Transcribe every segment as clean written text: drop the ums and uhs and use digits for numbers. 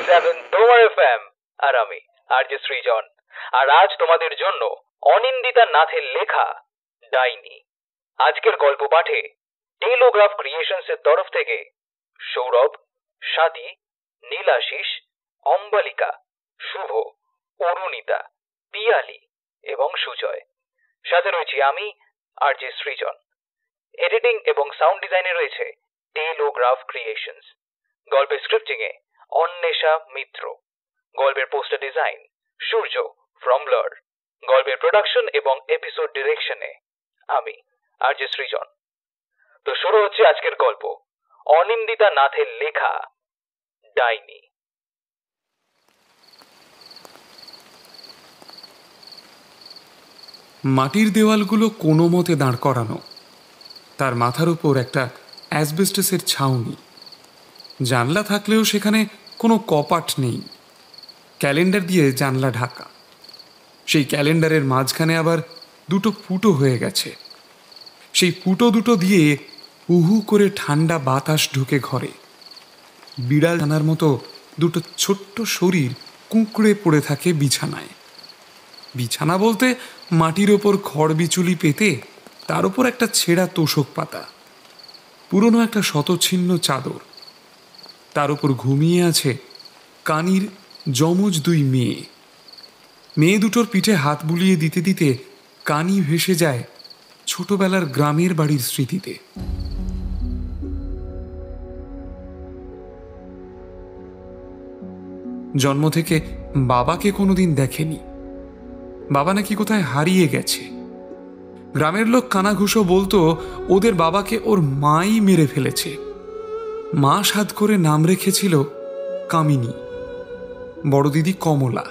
101.7 তোমার FM আর আমি RJ সৃজন। আর আজ তোমাদের জন্য অনিন্দিতা নাথের লেখা ডাইনি। আজকের গল্প পাঠে টেলোগ্রাফ ক্রিয়েশনসের তরফ থেকে সৌরভ, স্বাতী, নীলাশিস, অম্বালিকা, শুভ, অরুণিতা, পিয়ালি এবং সুজয়। সাথে রয়েছি আমি আরজে সৃজন। এডিটিং এবং সাউন্ড ডিজাইনে রয়েছে টেলোগ্রাফ ক্রিয়েশনস। গল্পের স্ক্রিপ্টিংয়ে অন্বেষা মিত্র। গল্পের poster design Surya from blur. গল্পের প্রোডাকশন এবং এপিসোড ডিরেকশনে আমি আরজে সৃজন। তো শুরু হচ্ছে আজকের গল্প, অনিন্দিতা নাথের লেখা ডাইনি। মাটির দেওয়ালগুলো কোনো মতে দাঁড় করানো, তার মাথার উপর একটা অ্যাসবেস্টসের ছাউনি। জানলা থাকলেও সেখানে কোনো কপাট নেই, ক্যালেন্ডার দিয়ে জানলা ঢাকা। সেই ক্যালেন্ডারের মাঝখানে আবার দুটো ফুটো হয়ে গেছে। সেই ফুটো দুটো দিয়ে উহু করে ঠান্ডা বাতাস ঢুকে ঘরে। বিড়াল জানার মতো দুটো ছোট্ট শরীর কুঁকড়ে পড়ে থাকে বিছানায়। বিছানা বলতে মাটির ওপর খড় বিচুলি পেতে তার উপর একটা ছেঁড়া তোষক পাতা, পুরনো একটা শতচ্ছিন্ন চাদর। তার উপর ঘুমিয়ে আছে কানির যমজ দুই মেয়ে। মেয়ে দুটোর পিঠে হাত বুলিয়ে দিতে দিতে কানি ভেসে যায় ছোটবেলার গ্রামের বাড়ির স্মৃতিতে। জন্ম থেকে বাবাকে কোনোদিন দেখেনি। বাবা নাকি কোথায় হারিয়ে গেছে। গ্রামের লোক কানাঘুষো বলতো ওদের বাবাকে ওর মাই মেরে ফেলেছে। মা সাধ করে নাম রেখেছিল কামিনী, বড় দিদি কমলা।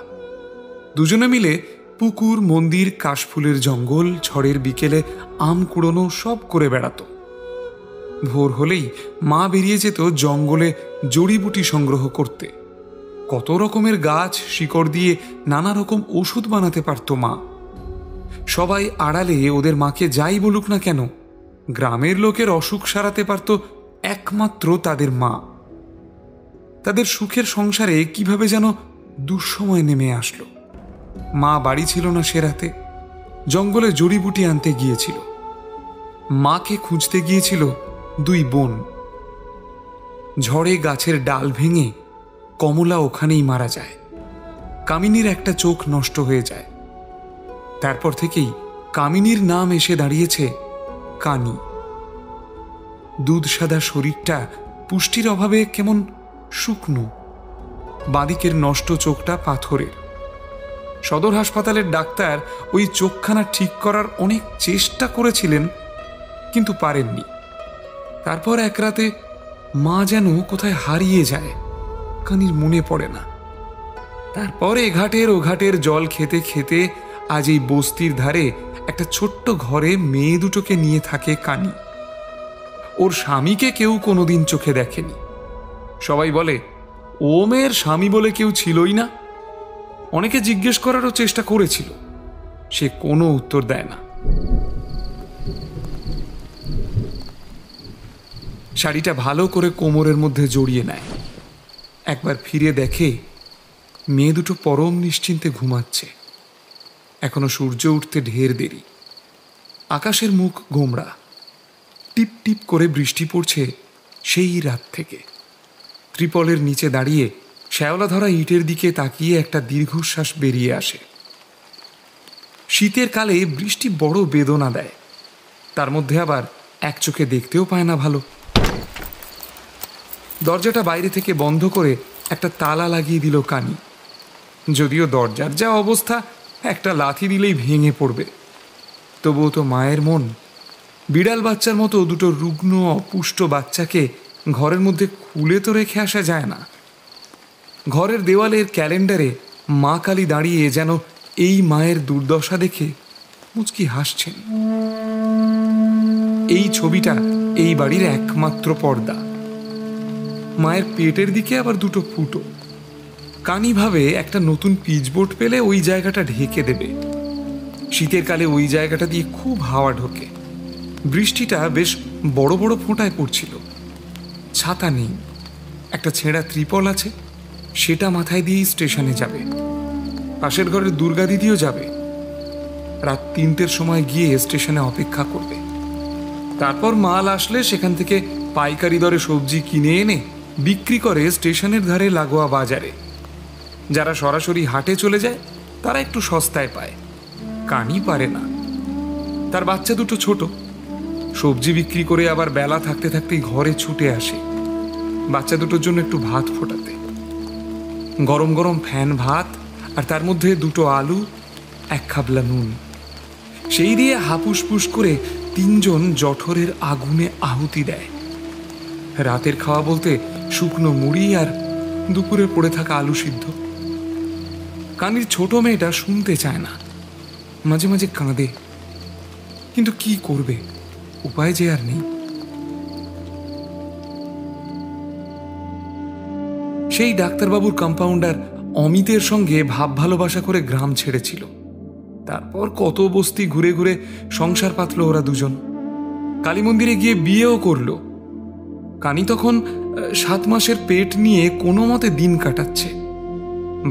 দুজনে মিলে পুকুর, মন্দির, কাশফুলের জঙ্গল, ঝড়ের বিকেলে আম কুড়োনো সব করে বেড়াতো। ভোর হলেই মা বেরিয়ে যেত জঙ্গলে জড়িবুটি সংগ্রহ করতে। কত রকমের গাছ শিকড় দিয়ে নানা রকম ওষুধ বানাতে পারত মা। সবাই আড়ালে ওদের মাকে যাই বলুক না কেন, গ্রামের লোকের অসুখ সারাতে পারত একমাত্র তাদের মা। তাদের সুখের সংসারে কিভাবে যেন দুঃসময় নেমে আসলো। মা বাড়ি ছিল না সে রাতে, জঙ্গলে জড়িবুটি আনতে গিয়েছিল। মাকে খুঁজতে গিয়েছিল দুই বোন। ঝড়ে গাছের ডাল ভেঙে কমলা ওখানেই মারা যায়। কামিনীর একটা চোখ নষ্ট হয়ে যায়। তারপর থেকেই কামিনীর নাম এসে দাঁড়িয়েছে কানি। দুধ সাদা শরীরটা পুষ্টির অভাবে কেমন শুকনো, বাঁদিকের নষ্ট চোখটা পাথরের। সদর হাসপাতালের ডাক্তার ওই চোখখানা ঠিক করার অনেক চেষ্টা করেছিলেন, কিন্তু পারেননি। তারপর এক রাতে মা যেন কোথায় হারিয়ে যায়, কানির মনে পড়ে না। তারপর এঘাটের ওঘাটের জল খেতে খেতে আজ এই বস্তির ধারে একটা ছোট্ট ঘরে মেয়ে দুটোকে নিয়ে থাকে কানি। ওর স্বামীকে কেউ কোনোদিন চোখে দেখেনি। সবাই বলে ও মেয়ের স্বামী বলে কেউ ছিলই না। অনেকে জিজ্ঞেস করারও চেষ্টা করেছিল, সে কোনো উত্তর দেয় না। শাড়িটা ভালো করে কোমরের মধ্যে জড়িয়ে নেয়। একবার ফিরে দেখে মেয়ে দুটো পরম নিশ্চিন্তে ঘুমাচ্ছে। এখনো সূর্য উঠতে ঢের দেরি। আকাশের মুখ গোমড়া, টিপ টিপ করে বৃষ্টি পড়ছে সেই রাত থেকে। ত্রিপলের নিচে দাঁড়িয়ে শ্যাওলা ধরা ইটের দিকে তাকিয়ে একটা দীর্ঘশ্বাস বেরিয়ে আসে। শীতের কালে বৃষ্টি বড় বেদনা দেয়, তার মধ্যে আবার এক চোখে দেখতেও পায় না ভালো। দরজাটা বাইরে থেকে বন্ধ করে একটা তালা লাগিয়ে দিল কানি। যদিও দরজার যা অবস্থা, একটা লাথি দিলেই ভেঙে পড়বে। তবুও তো মায়ের মন। বিড়াল বাচ্চার মতো দুটো রুগ্ন অপুষ্ট বাচ্চাকে ঘরের মধ্যে খুলে তো রেখে আসা যায় না। ঘরের দেওয়ালের ক্যালেন্ডারে মা কালী দাঁড়িয়ে যেন এই মায়ের দুর্দশা দেখে মুচকি হাসছেন। এই ছবিটা এই বাড়ির একমাত্র পর্দা। মায়ের পেটের দিকে আবার দুটো ফুটো। কানি ভাবে একটা নতুন পিচবোর্ড পেলে ওই জায়গাটা ঢেকে দেবে। শীতের কালে ওই জায়গাটা দিয়ে খুব হাওয়া ঢোকে। বৃষ্টিটা বেশ বড় বড় ফোঁটায় পড়ছিল। ছাতা নেই, একটা ছেঁড়া ত্রিপল আছে, সেটা মাথায় দিয়েই স্টেশনে যাবে। পাশের ঘরের দুর্গা দিদিও যাবে। রাত 3টের সময় গিয়ে স্টেশনে অপেক্ষা করবে। তারপর মাল আসলে সেখান থেকে পাইকারি দরে সবজি কিনে এনে বিক্রি করে স্টেশনের ধারে লাগোয়া বাজারে। যারা সরাসরি হাটে চলে যায় তারা একটু সস্তায় পায়। কানি পারে না, তার বাচ্চা দুটো ছোট। সবজি বিক্রি করে আবার বেলা থাকতে থাকতেই ঘরে ছুটে আসে বাচ্চা দুটোর জন্য একটু ভাত ফোটাতে। গরম গরম ফ্যান ভাত, আর তার মধ্যে 2টো আলু, 1 খাবলা নুন, সেই দিয়ে হাপুসপুস করে 3জন জঠরের আগুনে আহুতি দেয়। রাতের খাওয়া বলতে শুকনো মুড়ি আর দুপুরে পড়ে থাকা আলু সিদ্ধ। কানির ছোট মেয়েটা শুনতে চায় না, মাঝে মাঝে কাঁদে, কিন্তু কি করবে, উপায় যে আর নেই। সেই ডাক্তারবাবুর কম্পাউন্ডার অমিতের সঙ্গে ভাব ভালোবাসা করে গ্রাম ছেড়েছিল। তারপর কত বস্তি ঘুরে ঘুরে সংসার পাতলো ওরা দুজন। কালী মন্দিরে গিয়ে বিয়েও করলো। কানি তখন 7 মাসের পেট নিয়ে কোনো মতে দিন কাটাচ্ছে।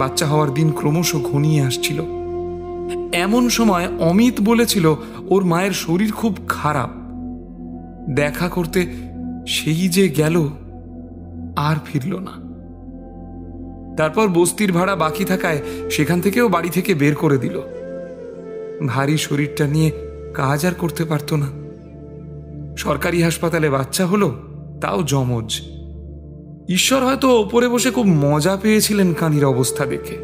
বাচ্চা হওয়ার দিন ক্রমশ ঘনিয়ে আসছিল। এমন সময় অমিত বলেছিল ওর মায়ের শরীর খুব খারাপ। দেখা করতে সেই যে গেল, আর ফিরল না। তারপর বস্তির ভাড়া বাকি থাকায় সেখান থেকেও বাড়ি থেকে বের করে দিল। ভারী শরীরটা নিয়ে কাজ আর করতে পারত না। সরকারি হাসপাতালে বাচ্চা হলো, তাও যমজ। ঈশ্বর হয়তো ওপরে বসে খুব মজা পেয়েছিলেন কানির অবস্থা দেখে।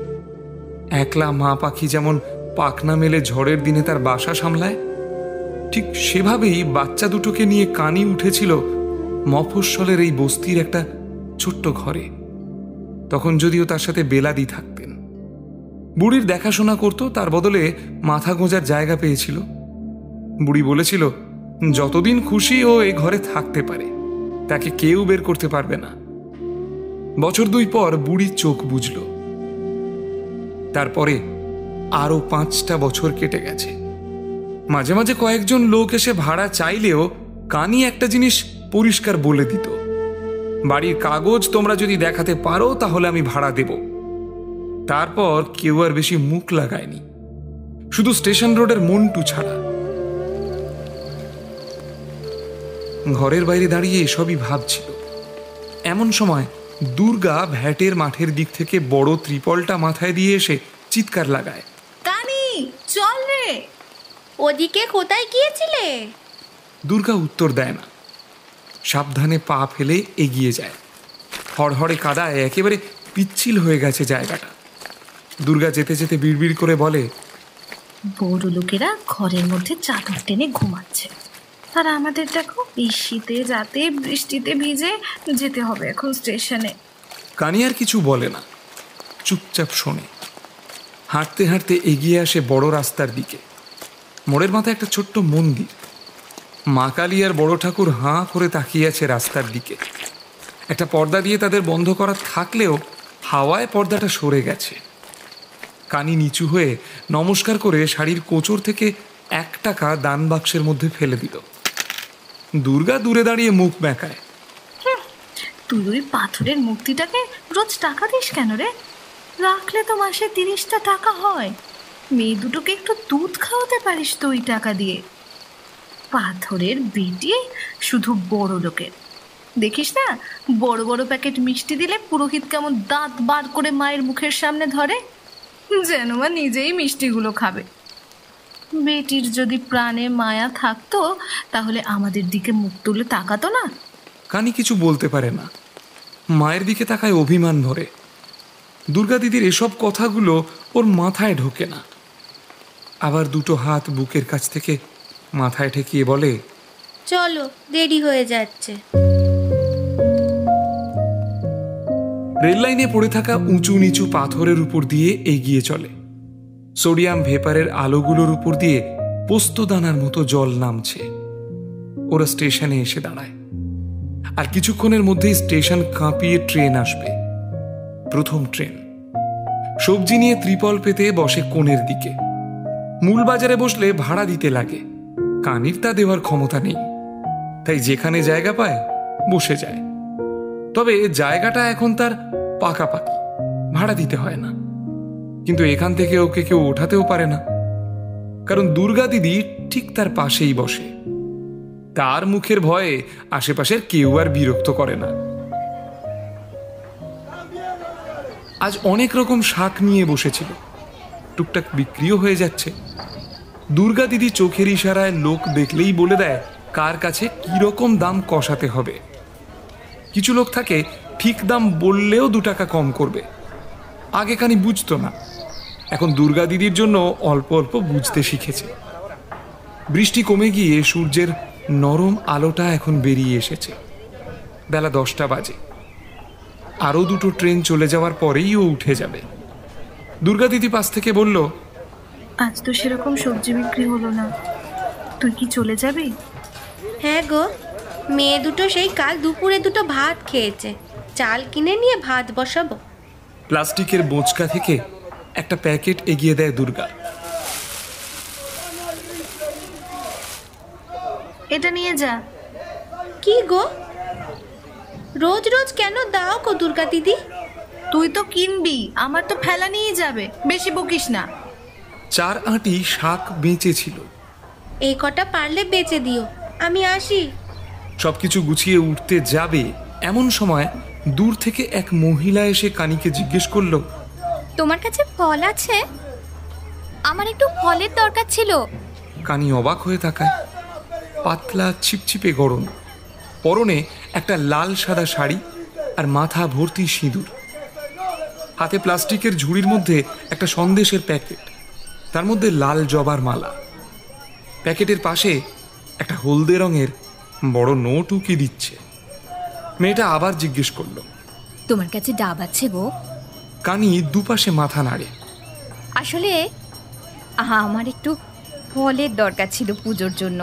একলা মা পাখি যেমন পাখনা মেলে ঝড়ের দিনে তার বাসা সামলায়, ঠিক সেভাবেই বাচ্চা দুটোকে নিয়ে কানি উঠেছিল মফস্বলের এই বস্তির একটা ছোট্ট ঘরে। তখন যদিও তার সাথে বেলাদি থাকতেন। বুড়ির দেখাশোনা করত, তার বদলে মাথা গোঁজার জায়গা পেয়েছিল। বুড়ি বলেছিল যতদিন খুশি ও এ ঘরে থাকতে পারে, তাকে কেউ বের করতে পারবে না। বছর 2 পর বুড়ির চোখ বুঝল। তারপরে আরো 5টা বছর কেটে গেছে। মাঝে মাঝে কয়েকজন লোক এসে ভাড়া চাইলেও কানি একটা জিনিস পরিষ্কার বলে দিত, বাড়ির কাগজ তোমরা যদি দেখাতে পারো তাহলে আমি ভাড়া দেব। তারপর কেউ আর বেশি মুখ লাগায়নি, শুধু স্টেশন রোডের মন্টু ছাড়া। ঘরের বাইরে দাঁড়িয়ে এসবই ভাবছিল। এমন সময় দুর্গা ভ্যাটের মাঠের দিক থেকে বড় ত্রিপলটা মাথায় দিয়ে এসে চিৎকার লাগায়, কানি চল রে, ওদিকে কোথায় গিয়েছিলে? দুর্গা উত্তর দেয় না, সাবধানে পা ফেলে এগিয়ে যায়। হড়হড়ে কাদায় একেবারে পিচ্ছিল হয়ে গেছে জায়গাটা। দুর্গা যেতে যেতে বিড়বিড় করে বলে, বড় লোকেরা ঘরের মধ্যে চাদর টেনে ঘুমাচ্ছে, আর আমাদের দেখো এই শীতে যাতে বৃষ্টিতে ভিজে যেতে হবে এখন স্টেশনে। কানি আর কিছু বলে না, চুপচাপ শোনে। হাঁটতে হাঁটতে এগিয়ে আসে বড় রাস্তার দিকে। মোড়ের মাথায় একটা ছোট্ট মন্দির। মা কালী আর বড় ঠাকুর হাঁ করে তাকিয়ে আছে রাস্তার দিকে। একটা পর্দা দিয়ে তাদের বন্ধ করা থাকলেও হাওয়ায় পর্দাটা সরে গেছে। কানি নিচু হয়ে নমস্কার করে শাড়ির কোচর থেকে 1 টাকা দান বাক্সের মধ্যে ফেলে দিল। দুর্গা দূরে দাঁড়িয়ে মুখ বেঁকায়। তুই ওই পাথরের মূর্তিটাকে রোজ টাকা দিস কেন রে? রাখলে তো মাসে 30টা টাকা হয়। মেয়ে দুটোকে একটু দুধ খাওয়াতে পারিস তো ওই টাকা দিয়ে। পাথরের বেটি শুধু বড় লোকের। দেখিস না, বড় বড় প্যাকেট মিষ্টি দিলে পুরোহিত কেমন দাঁত বার করে মায়ের মুখের সামনে ধরে, যেন মা নিজেই মিষ্টিগুলো খাবে। বেটির যদি প্রাণে মায়া থাকতো তাহলে আমাদের দিকে মুখ তুলে তাকাতো না। কানি কিছু বলতে পারে না, মায়ের দিকে তাকায় অভিমান ভরে। দুর্গা দিদির এসব কথাগুলো ওর মাথায় ঢোকে না। আবার 2টো হাত বুকের কাছ থেকে মাথায় ঠেকিয়ে বলে, চলো, দেরি হয়ে যাচ্ছে। রেল লাইনে পড়ে থাকা উঁচু নিচু পাথরের উপর দিয়ে এগিয়ে চলে। সোডিয়াম ভেপারের আলোগুলোর উপর দিয়ে পোস্তদানার মতো জল নামছে। ওরা স্টেশনে এসে দাঁড়ায়। আর কিছুক্ষণের মধ্যেই স্টেশন কাঁপিয়ে ট্রেন আসবে। প্রথম ট্রেন। সবজি নিয়ে ত্রিপল পেতে বসে কোণের দিকে। মূল বাজারে বসলে ভাড়া দিতে লাগে। কানির তা দেওয়ার ক্ষমতা নেই, তাই যেখানে জায়গা পায় বসে যায়। তবে জায়গাটা এখন তার পাকাপাকি, ভাড়া দিতে হয় না। কিন্তু এখান থেকে ওকে কেউ ওঠাতেও পারে না, কারণ দুর্গা দিদি ঠিক তার পাশেই বসে। তার মুখের ভয়ে আশেপাশের কেউ আর বিরক্ত করে না। আজ অনেক রকম শাক নিয়ে বসেছিল, টুকটাক বিক্রিও হয়ে যাচ্ছে। দুর্গা দিদি চোখের ইশারায় লোক দেখলেই বলে দেয় কার কাছে কি রকম দাম কষাতে হবে। কিছু লোক থাকে ঠিক দাম বললেও 2 টাকা কম করবে। আগে কানি বুঝতো না, এখন দুর্গা দিদির জন্য অল্প অল্প বুঝতে শিখেছে। বৃষ্টি কমে গিয়ে সূর্যের নরম আলোটা এখন বেরিয়ে এসেছে। বেলা 10টা বাজে। আরও 2টো ট্রেন চলে যাওয়ার পরেই ও উঠে যাবে। দুর্গা দিদি পাশ থেকে বলল, আজ তো সেরকম সবজি বিক্রি হলো না, তুই কি চলে যাবি? হ্যাঁ গো, মেয়ে দুটো সেই কাল দুপুরে 2টো ভাত খেয়েছে, চাল কিনে নিয়ে ভাত বসাবো। প্লাস্টিকের বোঁচকা থেকে একটা প্যাকেট এগিয়ে দেয় দুর্গা। এটা নিয়ে যা। কি গো, রোজ রোজ কেন দাও গো দুর্গা দিদি? তুই তো কিনবি, আমার তো ফেলা নিয়ে যাবে, বেশি বকিস না। 4 আঁটি শাক বেঁচে ছিল। এই কটা পারলে বেচে দিও, আমি আসি। সবকিছু গুছিয়ে উঠতে যাবে এমন সময় দূর থেকে এক মহিলা এসে কানিকে জিজ্ঞেস করলো, তোমার কাছে ফল আছে? আমার একটু ফলের দরকার ছিল। কানি অবাক হয়ে তাকায়। পাতলা ছিপছিপে গরম, পরনে একটা লাল সাদা শাড়ি আর মাথা ভর্তি সিঁদুর। হাতে প্লাস্টিকের ঝুড়ির মধ্যে একটা সন্দেশের প্যাকেট, তার মধ্যে লাল জবার মালা। প্যাকেটের পাশে একটা হলদে রঙের বড় নোট উকি দিচ্ছে। মেয়েটা আবার জিজ্ঞেস করলো, তোমার কাছে ডাব আছে গো? কানি দুপাশে মাথা নাড়ে। আসলে আমার একটু ফলের দরকার ছিল পুজোর জন্য।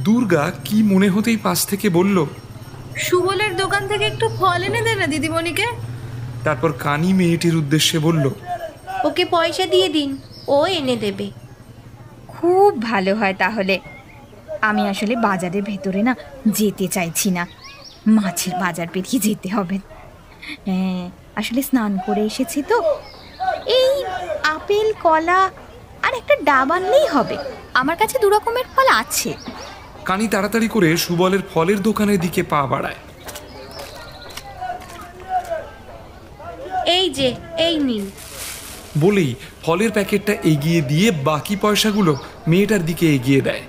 দুর্গা কি মনে হতেই পাশ থেকে বলল, সুবলের দোকান থেকে একটু ফল এনে দে না দিদিমণিকে। তারপর কানি মেয়েটির উদ্দেশ্যে বলল, ওকে পয়সা দিয়ে দিন, ও এনে দেবে। খুব ভালো হয় তাহলে। আমি আসলে বাজারের ভেতরে না যেতে চাইছি না, মাছের বাজার পেরিয়ে যেতে হবে। হ্যাঁ, আসলে স্নান করে এসেছি তো। এই আপেল, কলা আর একটা ডাব আনলেই হবে। আমার কাছে 2 রকমের ফল আছে। কানি তাড়াতাড়ি করে সুবলের ফলের দোকানের দিকে পা বাড়ায়। এই যে, এই নিন। বলেই ফলের প্যাকেটটা এগিয়ে দিয়ে বাকি পয়সাগুলো মেয়েটার দিকে এগিয়ে দেয়।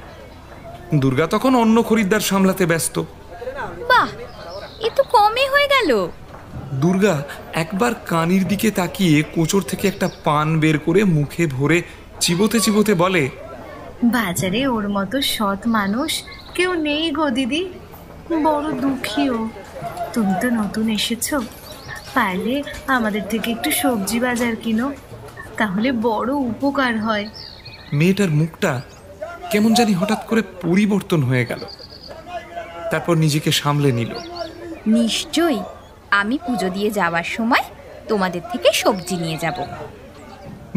দুর্গা তখন অন্য খরিদ্দার সামলাতে ব্যস্ত। বাহ, এ তো কমে হয়ে গেল। দুর্গা একবার কানির দিকে তাকিয়ে কোচর থেকে একটা পান বের করে মুখে ভরে চিবোতে চিবোতে বলে, বাজারে ওর মতো সৎ মানুষ কেউ নেই গো দিদি, বড় দুঃখীও। তুমি তো নতুন এসেছো, পারলে আমাদের থেকে একটু সবজি বাজার কিনো, তাহলে বড় উপকার হয়। মেয়েটার মুখটা কেমন জানি হঠাৎ করে পরিবর্তন হয়ে গেল। তারপর নিজেকে সামলে নিল। নিশ্চয়ই, আমি পুজো দিয়ে যাওয়ার সময় তোমাদের থেকে সবজি নিয়ে যাব।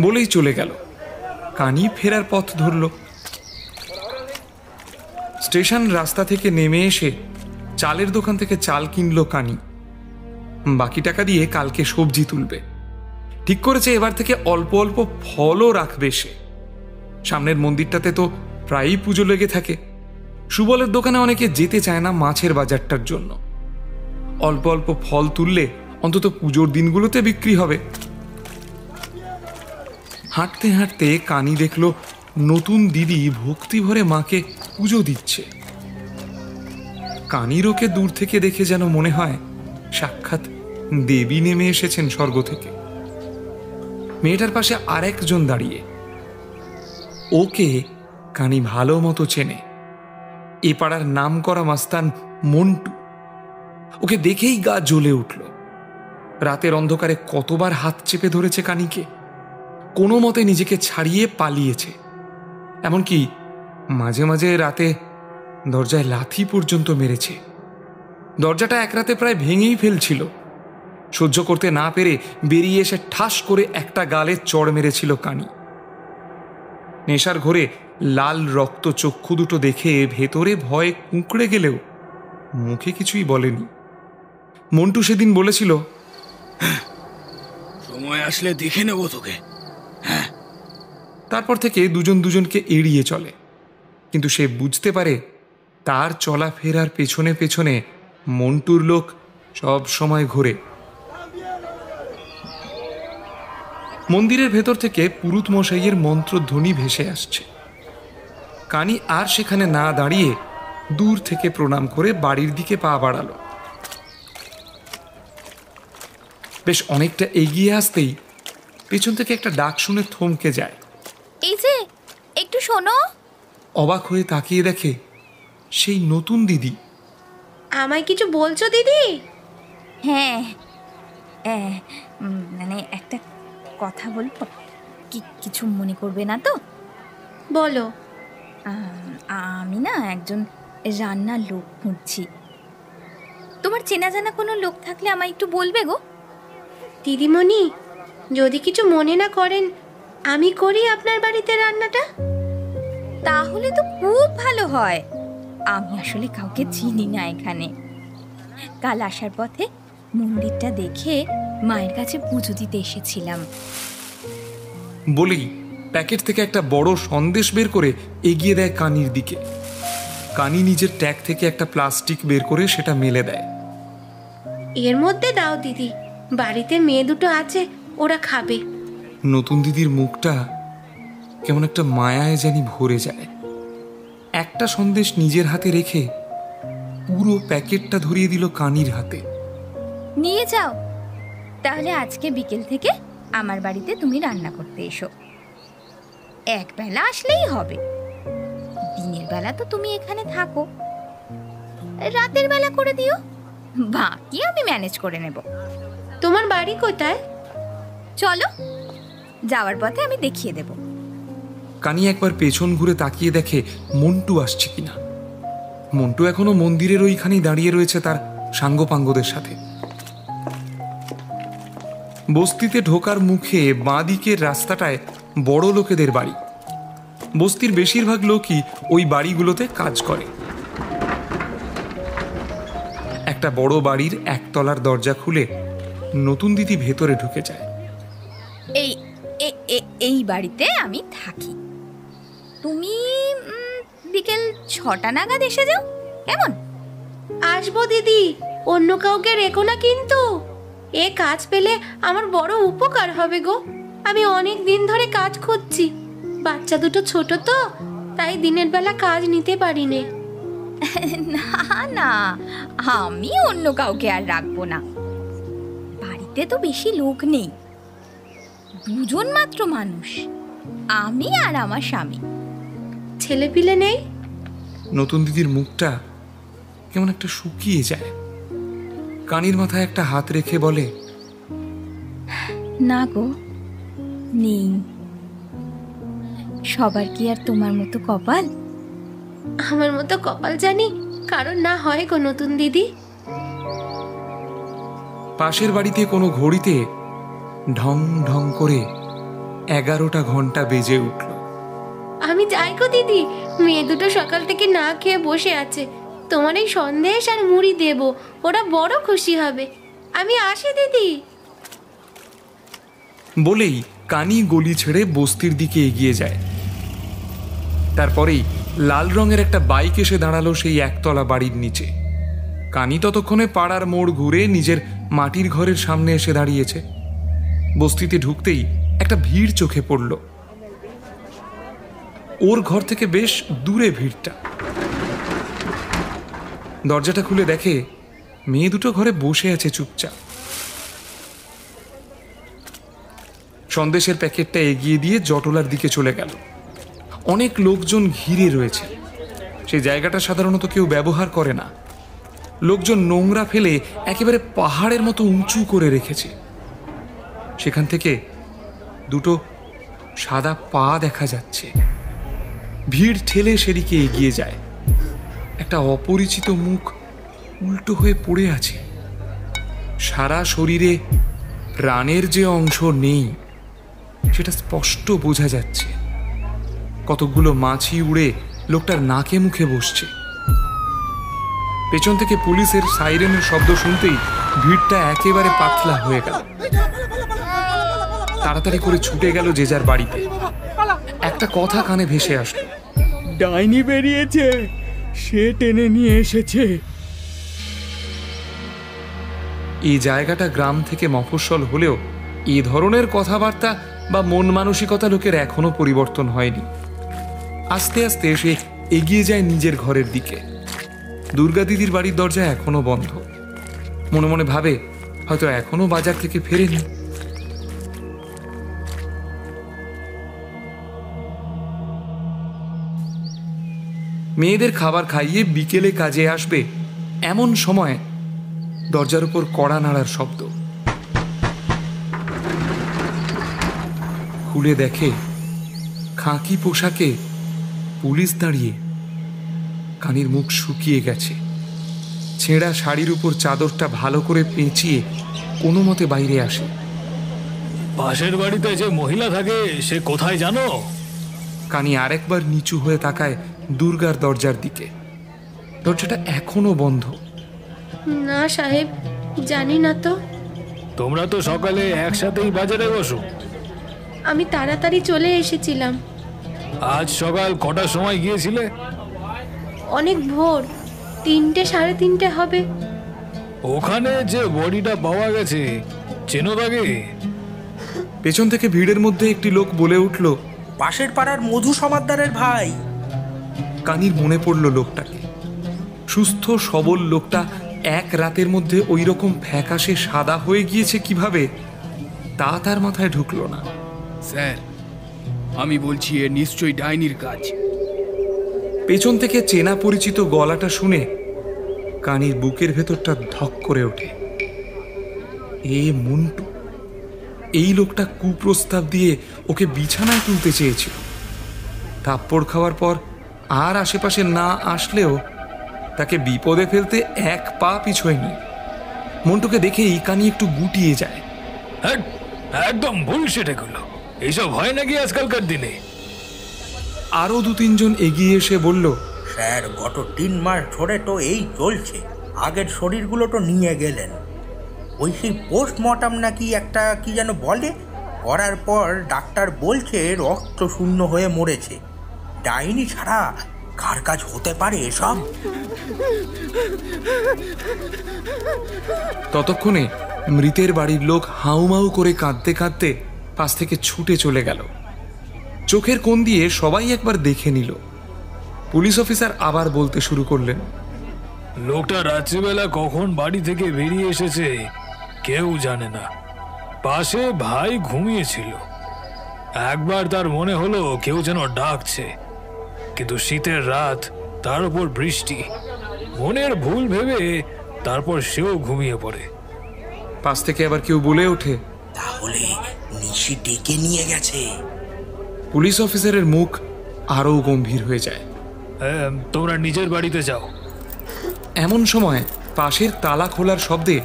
বলেই চলে গেল। কানি ফেরার পথ ধরল। স্টেশন রাস্তা থেকে নেমে এসে চালের দোকান থেকে চাল কিনলো কানি। বাকি টাকা দিয়ে কালকে সবজি তুলবে। ঠিক করেছে এবার থেকে অল্প অল্প ফলও রাখবে সে। সামনের মন্দিরটাতে তো প্রায়ই পুজো লেগে থাকে। সুবলের দোকানে অনেকে যেতে চায় না মাছের বাজারটার জন্য। অল্প অল্প ফল তুললে অন্তত পুজোর দিনগুলোতে বিক্রি হবে। হাঁটতে হাঁটতে কানি দেখলো নতুন দিদি ভক্তি ভরে মাকে পুজো দিচ্ছে। কানির ওকে দূর থেকে দেখে যেন মনে হয় সাক্ষাৎ দেবী নেমে এসেছেন স্বর্গ থেকে। মেয়েটার পাশে আরেকজন দাঁড়িয়ে। ওকে কানি ভালো মতো চেনে। এ পাড়ার নাম করা মাস্তান মন্টু। ওকে দেখেই গা জ্বলে উঠল। রাতের অন্ধকারে কতবার হাত চেপে ধরেছে কানিকে, কোনো মতে নিজেকে ছাড়িয়ে পালিয়েছে। এমনকি মাঝে মাঝে রাতে দরজায় লাথি পর্যন্ত মেরেছে। দরজাটা এক রাতে প্রায় ভেঙেই ফেলছিল। সহ্য করতে না পেরে বেরিয়ে এসে ঠাস করে একটা গালে চড় মেরেছিল কানি। নেশার ঘোরে লাল রক্ত চক্ষু দুটো দেখে ভেতরে ভয়ে কুঁকড়ে গেলেও মুখে কিছুই বলেনি। মন্টু সেদিন বলেছিল, সময় আসলে দেখে নেব তোকে। তারপর থেকে দুজন দুজনকে এড়িয়ে চলে, কিন্তু সে বুঝতে পারে তার চলাফেরার পেছনে পেছনে মন্টুর লোক সব সময় ঘোরে। মন্দিরের ভেতর থেকে পুরুত মশাইয়ের মন্ত্রধ্বনি ভেসে আসছে। কানি আর সেখানে না দাঁড়িয়ে দূর থেকে প্রণাম করে বাড়ির দিকে পা বাড়ালো। বেশ অনেকটা এগিয়ে আসতেই পেছন থেকে একটা ডাক শুনে থমকে যায়। এই যে, একটু শোনো। অবাক হয়ে তাকিয়ে দেখে সেই নতুন দিদি। আমায় কিছু বলছো দিদি? হ্যাঁ, মানে একটা কথা বলবো, কিছু মনে করবে না তো? বলো। আমি না একজন রান্নার লোক খুঁজছি। তোমার চেনা জানা কোনো লোক থাকলে আমায় একটু বলবে গো। দিদিমণি, যদি কিছু মনে না করেন, আমি করি আপনার বাড়িতে রান্নাটা। তাহলে তো খুব ভালো হয়। আমি আসলে কাউকে চিনি না এখানে। কাল আসার পথে মন্দিরটা দেখে মায়ের কাছে পুজো দিতে এসেছিলাম। বলেই প্যাকেট থেকে একটা বড় সন্দেশ বের করে এগিয়ে দেয় কানির দিকে। কানি নিজের ট্যাগ থেকে একটা প্লাস্টিক বের করে সেটা মেলে দেয়। এর মধ্যে দাও দিদি, বাড়িতে মেয়ে দুটো আছে, ওরা খাবে। নতুন দিদির মুখটা কেমন একটা মায়ায় জানি ভরে যায়। একটা সন্দেশ নিজের হাতে রেখে পুরো প্যাকেটটা ধরিয়ে দিল কানির হাতে। নিয়ে যাও, তাহলে আজকে বিকেল থেকে আমার বাড়িতে তুমি রান্না করতে এসো। এক বেলা আসলেই হবে। দিনের বেলা তো তুমি এখানে থাকো, রাতের বেলা করে দিও, বাকি আমি ম্যানেজ করে নেব। তোমার বাড়ি কোথায়? চলো, যাওয়ার পথে আমি দেখিয়ে দেব। কানি একবার পেছন ঘুরে তাকিয়ে দেখে মন্টু আসছে কিনা। মন্টু এখনো মন্দিরের ওইখানেই দাঁড়িয়ে রয়েছে তার সাঙ্গপাঙ্গদের সাথে। বস্তিতে ঢোকার মুখে বাঁ দিকের রাস্তাটায় বড় লোকেদের বাড়ি। বস্তির বেশিরভাগ লোকই ওই বাড়িগুলোতে কাজ করে। একটা বড় বাড়ির একতলার দরজা খুলে নতুন দিদি ভেতরে ঢুকে যায়। এই বাড়িতে আমি থাকি। তুমি বিকেল 6টা নাগাদ এসে যাও, কেমন? আসবো দিদি, অন্য কাউকে রেখো না কিন্তু। এ কাজ পেলে আমার বড় উপকার হবে গো। আমি অনেক দিন ধরে কাজ খুঁজছি, বাচ্চা দুটো ছোট তো, তাই দিনের বেলা কাজ নিতে পারি নে। না না, আমি অন্য কাউকে আর রাখবো না। বাড়িতে তো বেশি লোক নেই, দুজন মাত্র মানুষ, আমি আর আমার স্বামী। ছেলে পিলে নেই? নতুন দিদির মুখটা কেমন একটা শুকিয়ে যায়। কানির মাথায় একটা হাত রেখে বলে, না গো, নেই। সবার কি আর তোমার মতো কপাল? আমার মতো কপাল জানি কারণ না হয় গো নতুন দিদি। পাশের বাড়িতে কোনো ঘড়িতে ঢং ঢং করে 11টা ঘন্টা বেজে উঠল। আমি যাই গো দিদি, মেয়ে দুটো সকাল থেকে না খেয়ে বসে আছে। তোমার এই সন্দেশ আর মুড়ি দেব, ওরা বড় খুশি হবে। আমি আসি দিদি। বলেই কানি গলি ছেড়ে বস্তির দিকে এগিয়ে যায়। তারপরেই লাল রঙের একটা বাইক এসে দাঁড়ালো সেই একতলা বাড়ির নিচে। কানি ততক্ষণে পাড়ার মোড় ঘুরে নিজের মাটির ঘরের সামনে এসে দাঁড়িয়েছে। বস্তিতে ঢুকতেই একটা ভিড় চোখে পড়ল। ওর ঘর থেকে বেশ দূরে ভিড়টা। দরজাটা খুলে দেখে মেয়ে দুটো ঘরে বসে আছে চুপচাপ। সন্দেশের প্যাকেটটা এগিয়ে দিয়ে জটলার দিকে চলে গেল। অনেক লোকজন ঘিরে রয়েছে। সেই জায়গাটা সাধারণত কেউ ব্যবহার করে না। লোকজন নোংরা ফেলে একেবারে পাহাড়ের মতো উঁচু করে রেখেছে। সেখান থেকে দুটো সাদা পা দেখা যাচ্ছে। ভিড় ঠেলে সেদিকে এগিয়ে যায়। একটা অপরিচিত মুখ উল্টো হয়ে পড়ে আছে। সারা শরীরে প্রাণের যে অংশ নেই সেটা স্পষ্ট বোঝা যাচ্ছে। কতকগুলো মাছি উড়ে লোকটার নাকে মুখে বসছে। পেছন থেকে পুলিশের সাইরেনের শব্দ শুনতেই ভিড়টা একেবারে পাতলা হয়ে গেল। তাড়াতাড়ি করে ছুটে গেল যে যার বাড়িতে। একটা কথা কানে ভেসে আসলো, ডাইনি বেরিয়েছে, সে টেনে নিয়ে এসেছে। এই জায়গাটা গ্রাম থেকে মফস্বল হলেও এ ধরনের কথাবার্তা বা মন মানসিকতা লোকের এখনো পরিবর্তন হয়নি। আস্তে আস্তে সে এগিয়ে যায় নিজের ঘরের দিকে। দুর্গা দিদির বাড়ির দরজা এখনো বন্ধ। মনে মনে ভাবে হয়তো এখনো বাজার থেকে ফেরেনি। মেয়েদের খাবার খাইয়ে বিকেলে কাজে আসবে এমন সময় দরজার উপর কড়া নাড়ার শব্দ। খুলে দেখে খাকি পোশাকে পুলিশ দাঁড়িয়ে। কানির মুখ শুকিয়ে গেছে। ছেঁড়া শাড়ির উপর চাদরটা ভালো করে পেঁচিয়ে কোনো মতে বাইরে আসে। পাশের বাড়িতে যে মহিলা থাকে সে কোথায় জানো? কানি আরেকবার নিচু হয়ে তাকায় দুর্গার দরজার দিকে। দরজাটা এখনো বন্ধ। না সাহেব, জানি না তো। তোমরা তো সকালে একসাথেই বাজারে বসো। আমি তাড়াতাড়ি চলে এসেছিলাম। আজ সকাল কটার সময় গিয়েছিলে? অনেক ভোর, 3টে, 3:30 হবে। ওখানে যে বডিটা পাওয়া গেছে চেনো তাকে? পেছন থেকে ভিড়ের মধ্যে একটি লোক বলে উঠল, পাশের পাড়ার মধু সমাদ্দারের ভাই। কানির মনে পড়ল লোকটাকে। সুস্থ সবল লোকটা এক রাতের মধ্যে ওই রকম ফ্যাকাশে সাদা হয়ে গিয়েছে কিভাবে, তা তার মাথায় ঢুকলো না। স্যার, আমি বলছি এ নিশ্চয়ই ডাইনির কাজ। পেছন থেকে চেনা পরিচিত গলাটা শুনে কানির বুকের ভেতরটা ধক করে ওঠে। এ মন্টু। এই লোকটা কুপ্রস্তাব দিয়ে ওকে বিছানায় তুলতে চেয়েছিল। থাপ্পড় খাওয়ার পর আর আশেপাশে না আসলেও তাকে বিপদে ফেলতে এক পা পিছোয়নি। মন্টুকে দেখেই কানি একটু গুটিয়ে যায়। একদম ভুল সেটা গুলো, এইসব হয় নাকি আজকালকার দিনে? আরো 2-3 জন এগিয়ে এসে বলল, স্যার, গত 3 মাস ধরে তো এই চলছে। আগের শরীরগুলো তো নিয়ে গেলেন। ওই সেই পোস্টমর্টম নাকি একটা কি যেন বলে, করার পর ডাক্তার বলছে রক্ত শূন্য হয়ে মরেছে। ডাইনি ছাড়া কার কাজ হতে পারে এসব? ততক্ষণে মৃতের বাড়ির লোক হাউমাউ করে কাঁদতে কাঁদতে পাশ থেকে ছুটে চলে গেল। চোখের কোণ দিয়ে সবাই একবার দেখে নিল। পুলিশ অফিসার আবার বলতে শুরু করলেন, লোকটা রাত্রিবেলা কখন বাড়ি থেকে বেরিয়ে এসেছে কেউ জানে না। পাশে ভাই ঘুমিয়েছিল। একবার তার মনে হলো কেউ যেন ডাকছে, কিন্তু শীতের রাত, তার উপর বৃষ্টি। মনের ভুল ভেবে তারপর সেও ঘুমিয়ে পড়ে। পাশ থেকে আবার কেউ বলে ওঠে, তাহলে নিশি ডেকে নিয়ে গেছে। পুলিশ অফিসারের মুখ আরো গম্ভীর হয়ে যায়। তোমরা নিজের বাড়িতে যাও। এমন সময় পাশের তালা খোলার শব্দে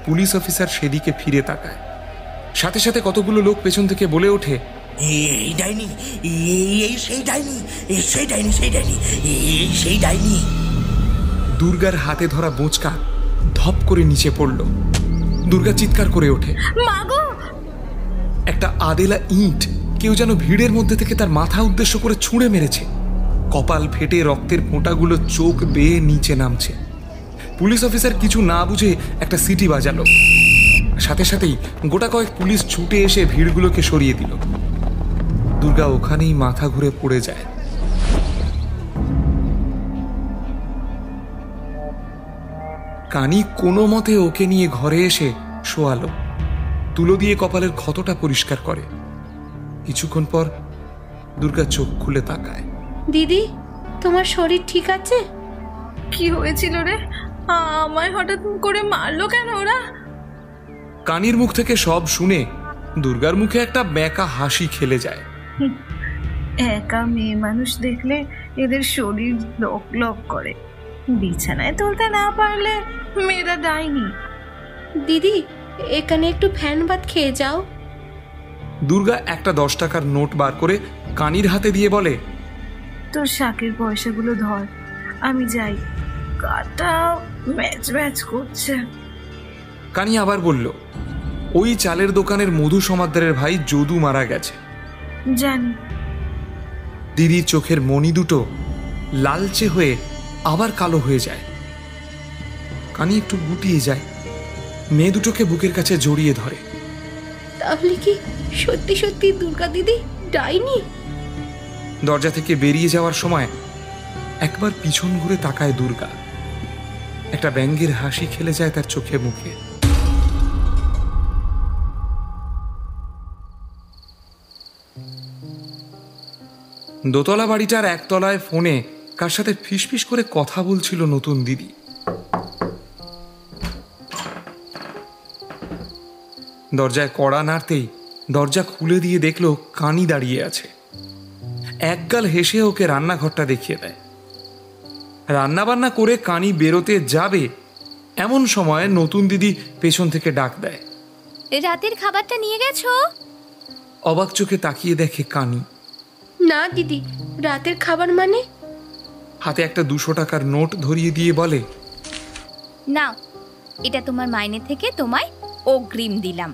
পুলিশ অফিসার সেদিকে ফিরে তাকায়। সাথে সাথে কতগুলো লোক পেছন থেকে বলে ওঠে, এই ডাইনি, এই সেই ডাইনি, এই সেই ডাইনি, সেই ডাইনি, এই সেই ডাইনি। দুর্গার হাতে ধরা বোঁচকা ধপ করে নিচে পড়ল। দুর্গা চিৎকার করে ওঠে, মাগো! একটা আদেলা ইঁট কেউ যেন ভিড়ের মধ্যে থেকে তার মাথা উদ্দেশ্য করে ছুঁড়ে মেরেছে। কপাল ফেটে রক্তের ফোঁটাগুলো চোখ বেয়ে নিচে নামছে। পুলিশ অফিসার কিছু না বুঝে একটা সিটি বাজালো। সাথে সাথেই গোটা কয়েক পুলিশ ছুটে এসে ভিড়গুলোকে সরিয়ে দিল। দুর্গা ওখানেই মাথা ঘুরে পড়ে যায়। কানি কোনো মতে ওকে নিয়ে ঘরে এসে শোয়ালো। তুলো দিয়ে কপালের ক্ষতটা পরিষ্কার করে। কিছুক্ষণ পর দুর্গা চোখ খুলে তাকায়। দিদি, তোমার শরীর ঠিক আছে? কি হয়েছিল রে? আমায় হঠাৎ করে মারলো কেন ওরা? কানির মুখ থেকে সব শুনে দুর্গার মুখে একটা বেঁকা হাসি খেলে যায়। একা মেয়ে মানুষ দেখলে এদের শরীর লক লক করে। বিছানায় তুলতে না পারলে মেয়েরা ডাইনি। দিদি, এখানে একটু ফ্যান ভাত খেয়ে যাও। দুর্গা একটা 10 টাকার নোট বার করে কানির হাতে দিয়ে বলে, তোর শাকের পয়সাগুলো ধর, আমি যাই। গাটা ম্যাচ ম্যাচ করছে। কানি আবার বলল, ওই চালের দোকানের মধু সমাদ্দারের ভাই যদু মারা গেছে। জানি। দিদির চোখের মণি দুটো লালচে হয়ে আবার কালো হয়ে যায়। কানি একটু গুটিয়ে যায়, মেয়ে দুটোকে বুকের কাছে জড়িয়ে ধরে। তাহলে কি সত্যি সত্যি দুর্গা দিদি ডাইনি? দরজা থেকে বেরিয়ে যাওয়ার সময় একবার পিছন ঘুরে তাকায় দুর্গা। একটা ব্যঙ্গের হাসি খেলে যায় তার চোখে মুখে। দোতলা বাড়িটার একতলায় ফোনে কার সাথে ফিসফিস করে কথা বলছিল নতুন দিদি। দরজায় কড়া নাড়তেই দরজা খুলে দিয়ে দেখলো কানি দাঁড়িয়ে আছে। একগাল হেসে ওকে রান্নাঘরটা দেখিয়ে দেয়। রান্নাবান্না করে কানি বেরোতে যাবে এমন সময় নতুন দিদি পেছন থেকে ডাক দেয়, রাতের খাবারটা নিয়ে গেছো? অবাক চোখে তাকিয়ে দেখে কানি। না দিদি, রাতের খাবার মানে? হাতে একটা 200 টাকার নোট ধরিয়ে দিয়ে বলে, নাও, এটা তোমার মাইনে থেকে তোমায় অগ্রিম দিলাম।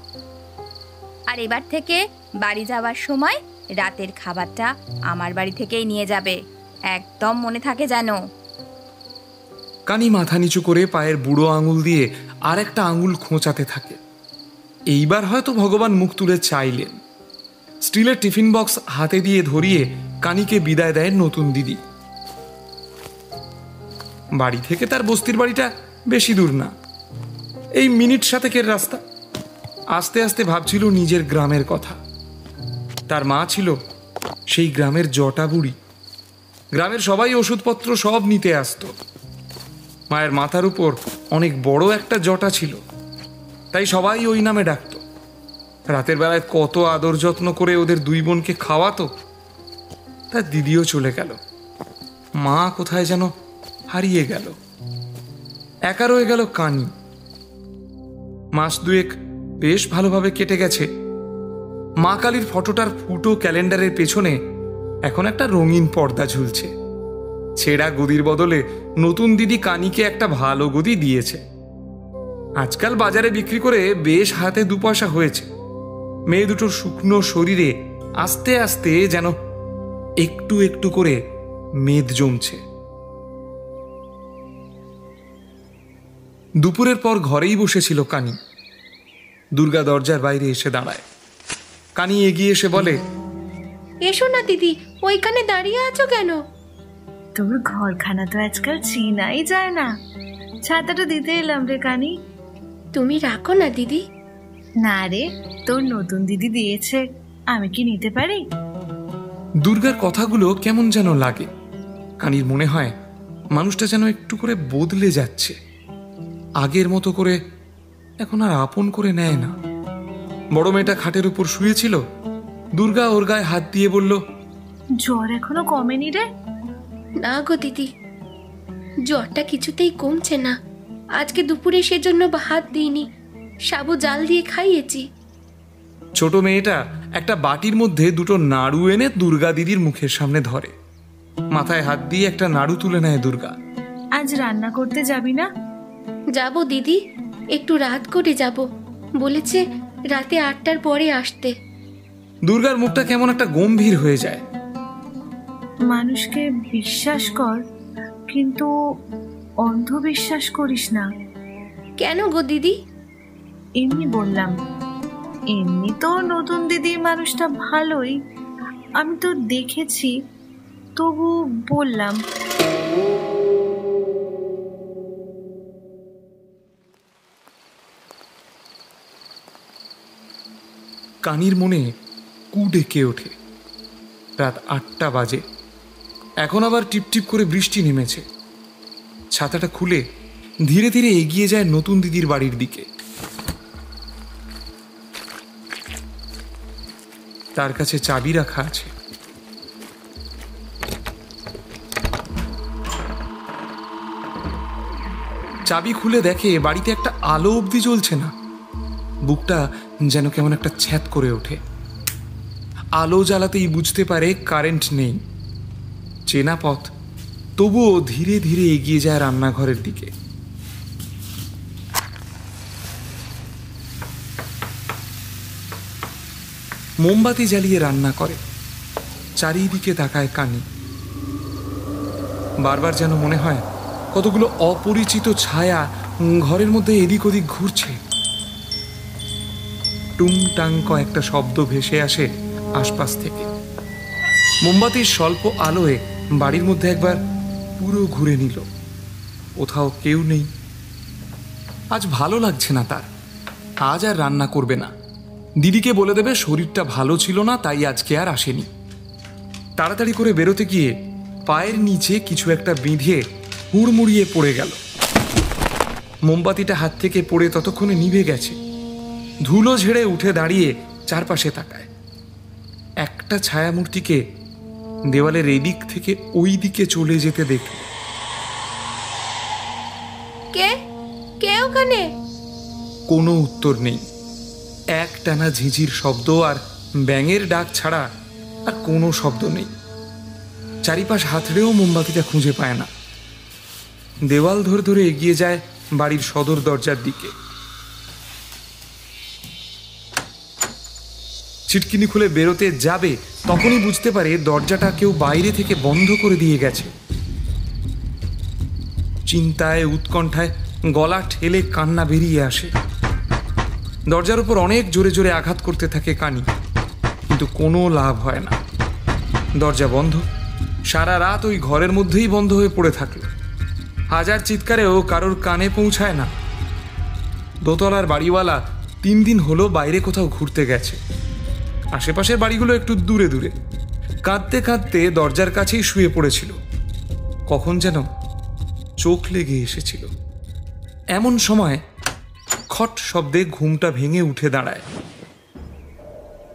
আর এবার থেকে বাড়ি যাওয়ার সময় রাতের খাবারটা আমার বাড়ি থেকেই নিয়ে যাবে, একদম মনে থাকে জানো। কানি মাথা নিচু করে পায়ের বুড়ো আঙুল দিয়ে আর একটা আঙুল খোঁচাতে থাকে। এইবার হয়তো ভগবান মুখ তুলে চাইলেন। স্টিলের টিফিন বক্স হাতে দিয়ে ধরিয়ে কানিকে বিদায় দেয় নতুন দিদি। বাড়ি থেকে তার বস্তির বাড়িটা বেশি দূর না, এই মিনিট 7 রাস্তা। আস্তে আস্তে ভাবছিল নিজের গ্রামের কথা। তার মা ছিল সেই গ্রামের জটা বুড়ি। গ্রামের সবাই ওষুধপত্র সব নিতে আসতো। মায়ের মাথার উপর অনেক বড় একটা জটা ছিল, তাই সবাই ওই নামে ডাকত। রাতের বেলায় কত আদর যত্ন করে ওদের 2 বোনকে খাওয়াতো। তার দিদিও চলে গেল, মা কোথায় যেন হারিয়ে গেল। একা রয়ে গেল কানি। মাস 2 বেশ ভালোভাবে কেটে গেছে। মা কালীর ফটোটার ফুটো ক্যালেন্ডারের পেছনে এখন একটা রঙিন পর্দা ঝুলছে। ছেঁড়া গদির বদলে নতুন দিদি কানিকে একটা ভালো গদি দিয়েছে। আজকাল বাজারে বিক্রি করে বেশ হাতে 2 পয়সা হয়েছে। মেয়ে দুটোর শুকনো শরীরে আস্তে আস্তে যেন একটু একটু করে মেদ জমছে। দুপুরের পর ঘরেই বসেছিল কানি। দুর্গা দরজার বাইরে এসে দাঁড়ায়। কানি এগিয়ে এসে বলে, এসো না দিদি, ওইখানে দাঁড়িয়ে আছো কেন? তোর ঘরখানা তো আজকাল চিনাই যায় না, ছাতাটা দিতে এলাম রে কানি। তুমি রাখো না দিদি। না রে, তোর নতুন দিদি দিয়েছে, আমি কি নিতে পারি? দুর্গার কথাগুলো কেমন যেন লাগে। কানির মনে হয় মানুষটা যেন একটু করে বদলে যাচ্ছে। আগের মতো করে এখন আর আপন করে নেয় না। বড় মেয়েটা খাটের উপর শুয়েছিল। দুর্গা ওর গায়ে হাত দিয়ে বলল, জ্বর এখনো কমেনি রে? না গো দিদি, জ্বরটা কিছুতেই কমছে না। আজকে দুপুরে সেজন্য ভাত দিইনি, সাবু জাল দিয়ে খাইয়েছি। ছোট মেয়েটা একটা বাটির মধ্যে 2টো নাড়ু এনে দুর্গা দিদির মুখের সামনে ধরে। মাথায় হাত দিয়ে একটা নাড়ু তুলে নেয় দুর্গা। আজ রান্না করতে যাবি না? যাব দিদি, একটু রাত করে যাব। বলেছে রাতে 8টার পরে আসতে। দুর্গার মুখটা কেমন একটা গম্ভীর হয়ে যায়। মানুষকে বিশ্বাস কর, কিন্তু অন্ধবিশ্বাস করিস না। কেন গো দিদি? এমনি বললাম। এমনি তো নতুন দিদি মানুষটা ভালোই, আমি তো দেখেছি, তবু বললাম। কানির মনে কু ডেকে ওঠে। রাত 8টা বাজে। এখন আবার টিপটিপ করে বৃষ্টি নেমেছে। ছাতাটা খুলে ধীরে ধীরে এগিয়ে যায় নতুন দিদির বাড়ির দিকে। তার কাছে চাবি রাখা আছে। চাবি খুলে দেখে বাড়িতে একটা আলো অবধি জ্বলছে না। বুকটা যেন কেমন একটা ছ্যাদ করে ওঠে। আলো জ্বালাতেই বুঝতে পারে কারেন্ট নেই। চেনা পথ, তবুও ধীরে ধীরে এগিয়ে যায় রান্নাঘরের দিকে। মোমবাতি জ্বালিয়ে রান্না করে। চারিদিকে তাকায় কানি। বারবার যেন মনে হয় কতগুলো অপরিচিত ছায়া ঘরের মধ্যে এদিক ওদিক ঘুরছে। টুংটাং কয়েকটা শব্দ ভেসে আসে আশপাশ থেকে। মোমবাতির স্বল্প আলোয় বাড়ির মধ্যে একবার পুরো ঘুরে নিল। কোথাও কেউ নেই। আজ ভালো লাগছে না তার। আজ আর রান্না করবে না। দিদিকে বলে দেবে শরীরটা ভালো ছিল না, তাই আজকে আর আসেনি। তাড়াতাড়ি করে বেরোতে গিয়ে পায়ের নিচে কিছু একটা বেঁধে হুড়মুড়িয়ে পড়ে গেল। মোমবাতিটা হাত থেকে পড়ে ততক্ষণে নিভে গেছে। ধুলো ঝেড়ে উঠে দাঁড়িয়ে চারপাশে তাকায়। একটা ছায়ামূর্তিকে দেওয়ালের এদিক থেকে ওই দিকে চলে যেতে দেখল। কে কে ওখানে? কোনো উত্তর নেই। একটানা ঝিঝির শব্দ আর ব্যাঙের ডাক ছাড়া আর কোনো শব্দ নেই। চারিপাশ হাতড়েও মোমবাতিটা খুঁজে পায় না। দেওয়াল ধরে ধরে এগিয়ে যায় বাড়ির সদর দরজার দিকে। ছিটকিনি খুলে বেরোতে যাবে, তখনই বুঝতে পারে দরজাটা কেউ বাইরে থেকে বন্ধ করে দিয়ে গেছে। চিন্তায় উৎকণ্ঠায় গলা ঠেলে কান্না বেরিয়ে আসে। দরজার উপর অনেক জোরে জোরে আঘাত করতে থাকে কানি, কিন্তু কোনো লাভ হয় না। দরজা বন্ধ। সারা রাত ওই ঘরের মধ্যেই বন্ধ হয়ে পড়ে থাকলো। হাজার চিৎকারেও কারোর কানে পৌঁছায় না। দোতলার বাড়িওয়ালা 3 দিন হলো বাইরে কোথাও ঘুরতে গেছে। আশেপাশের বাড়িগুলো একটু দূরে দূরে। কাঁদতে কাঁদতে দরজার কাছেই শুয়ে পড়েছিল। কখন যেন চোখ লেগে এসেছিল। এমন সময় খট শব্দে ঘুমটা ভেঙে উঠে দাঁড়ায়।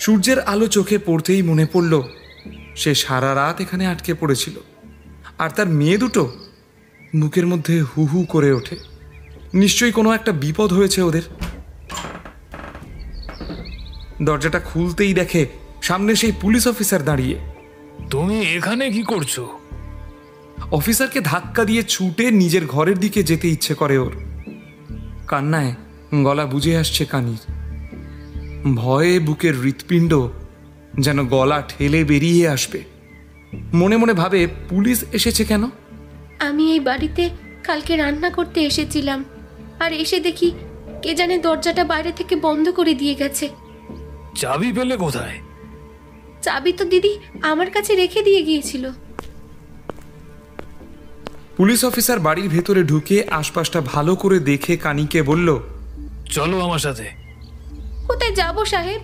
সূর্যের আলো চোখে পড়তেই মনে পড়ল সে সারা রাত এখানে আটকে পড়েছিল। আর তার মেয়ে দুটো বুকের মধ্যে হু হু করে ওঠে। নিশ্চয়ই কোনো একটা বিপদ হয়েছে ওদের। দরজাটা খুলতেই দেখে সামনে সেই পুলিশ অফিসার দাঁড়িয়ে। তুমি এখানে কি করছো? অফিসারকে ধাক্কা দিয়ে ছুটে নিজের ঘরের দিকে যেতে ইচ্ছে করে ওর। কান্নায় গলা বুঝে আসছে কানির। ভয়ে বুকের হৃৎপিণ্ড যেন গলা ঠেলে বেরিয়ে আসবে। মনে মনে ভাবে পুলিশ এসেছে কেন? আমি এই বাড়িতে কালকে রান্না করতে এসেছিলাম, আর এসে দেখি কে জানে দরজাটা বাইরে থেকে বন্ধ করে দিয়ে গেছে। চাবি পেলে কোথায়? চাবি তো দিদি আমার কাছে রেখে দিয়ে গিয়েছিল। পুলিশ অফিসার বাড়ির ভেতরে ঢুকে আশপাশটা ভালো করে দেখে কানিকে বলল, চলো আমার সাথে। কোথায় যাব সাহেব?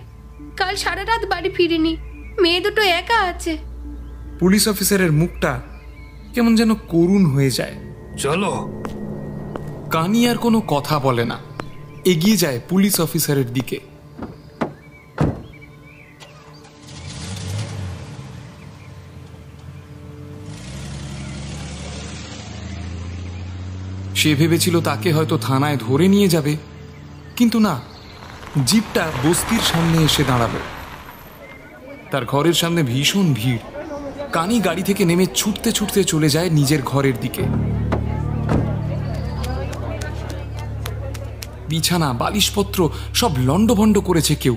কাল সারা রাত বাড়ি ফিরিনি, মেয়ে দুটো একা আছে। পুলিশ অফিসারের মুখটা কেমন যেন করুণ হয়ে যায়। চলো। কানি আর কোনো কথা বলে না, এগিয়ে যায় পুলিশ অফিসারের দিকে। সে ভেবেছিল তাকে হয়তো থানায় ধরে নিয়ে যাবে, কিন্তু না, জিপটা বস্তির সামনে এসে দাঁড়ালো। তার ঘরের সামনে ভীষণ ভিড়। কানি গাড়ি থেকে নেমে ছুটতে ছুটতে চলে যায় নিজের ঘরের দিকে। বিছানা বালিশপত্র সব লন্ডভন্ড করেছে কেউ।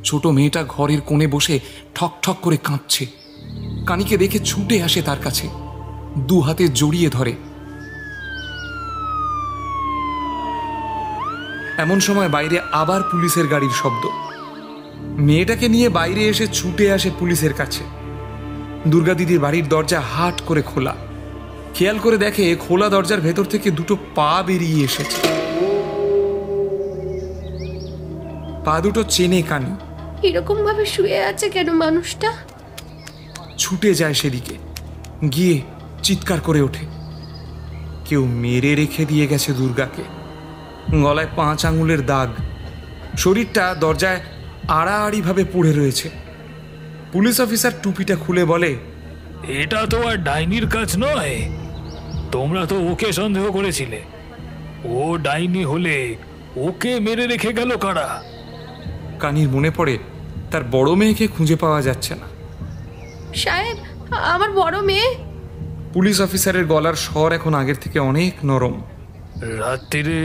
ছোট মেয়েটা ঘরের কোণে বসে ঠক ঠক করে কাঁদছে। কানিকে দেখে ছুটে আসে তার কাছে, 2 হাতে জড়িয়ে ধরে। এমন সময় বাইরে আবার পুলিশের গাড়ির শব্দ। মেয়েটাকে নিয়ে বাইরে এসে ছুটে আসে পুলিশের কাছে। দুর্গা দিদির বাড়ির দরজা হাট করে খোলা। খেয়াল করে দেখে খোলা দরজার ভেতর থেকে 2টো পা বেরিয়ে এসেছে। পা দুটো চেনে কানি। এরকম ভাবে শুয়ে আছে কেন মানুষটা? ছুটে যায় সেদিকে, গিয়ে চিৎকার করে ওঠে। কেউ মেরে রেখে দিয়ে গেছে দুর্গাকে। গলায় 5 আঙুলের দাগ। শরীরটা দরজায় আড়াআড়ি ভাবে পড়ে রয়েছে। পুলিশ অফিসার টুপিটা খুলে বলে, এটা তো আর ডাইনির কাজ নয়। তোমরা তো ওকে সন্দেহ করেছিলে। ও ডাইনি হলে ওকে মেরে রেখে গেল কারা? কানির মনে পড়ে তার বড় মেয়েকে খুঁজে পাওয়া যাচ্ছে না। সাহেব, আমার বড় মেয়ে। পুলিশ অফিসারের গলার স্বর এখন আগের থেকে অনেক নরম। রাত্রিরে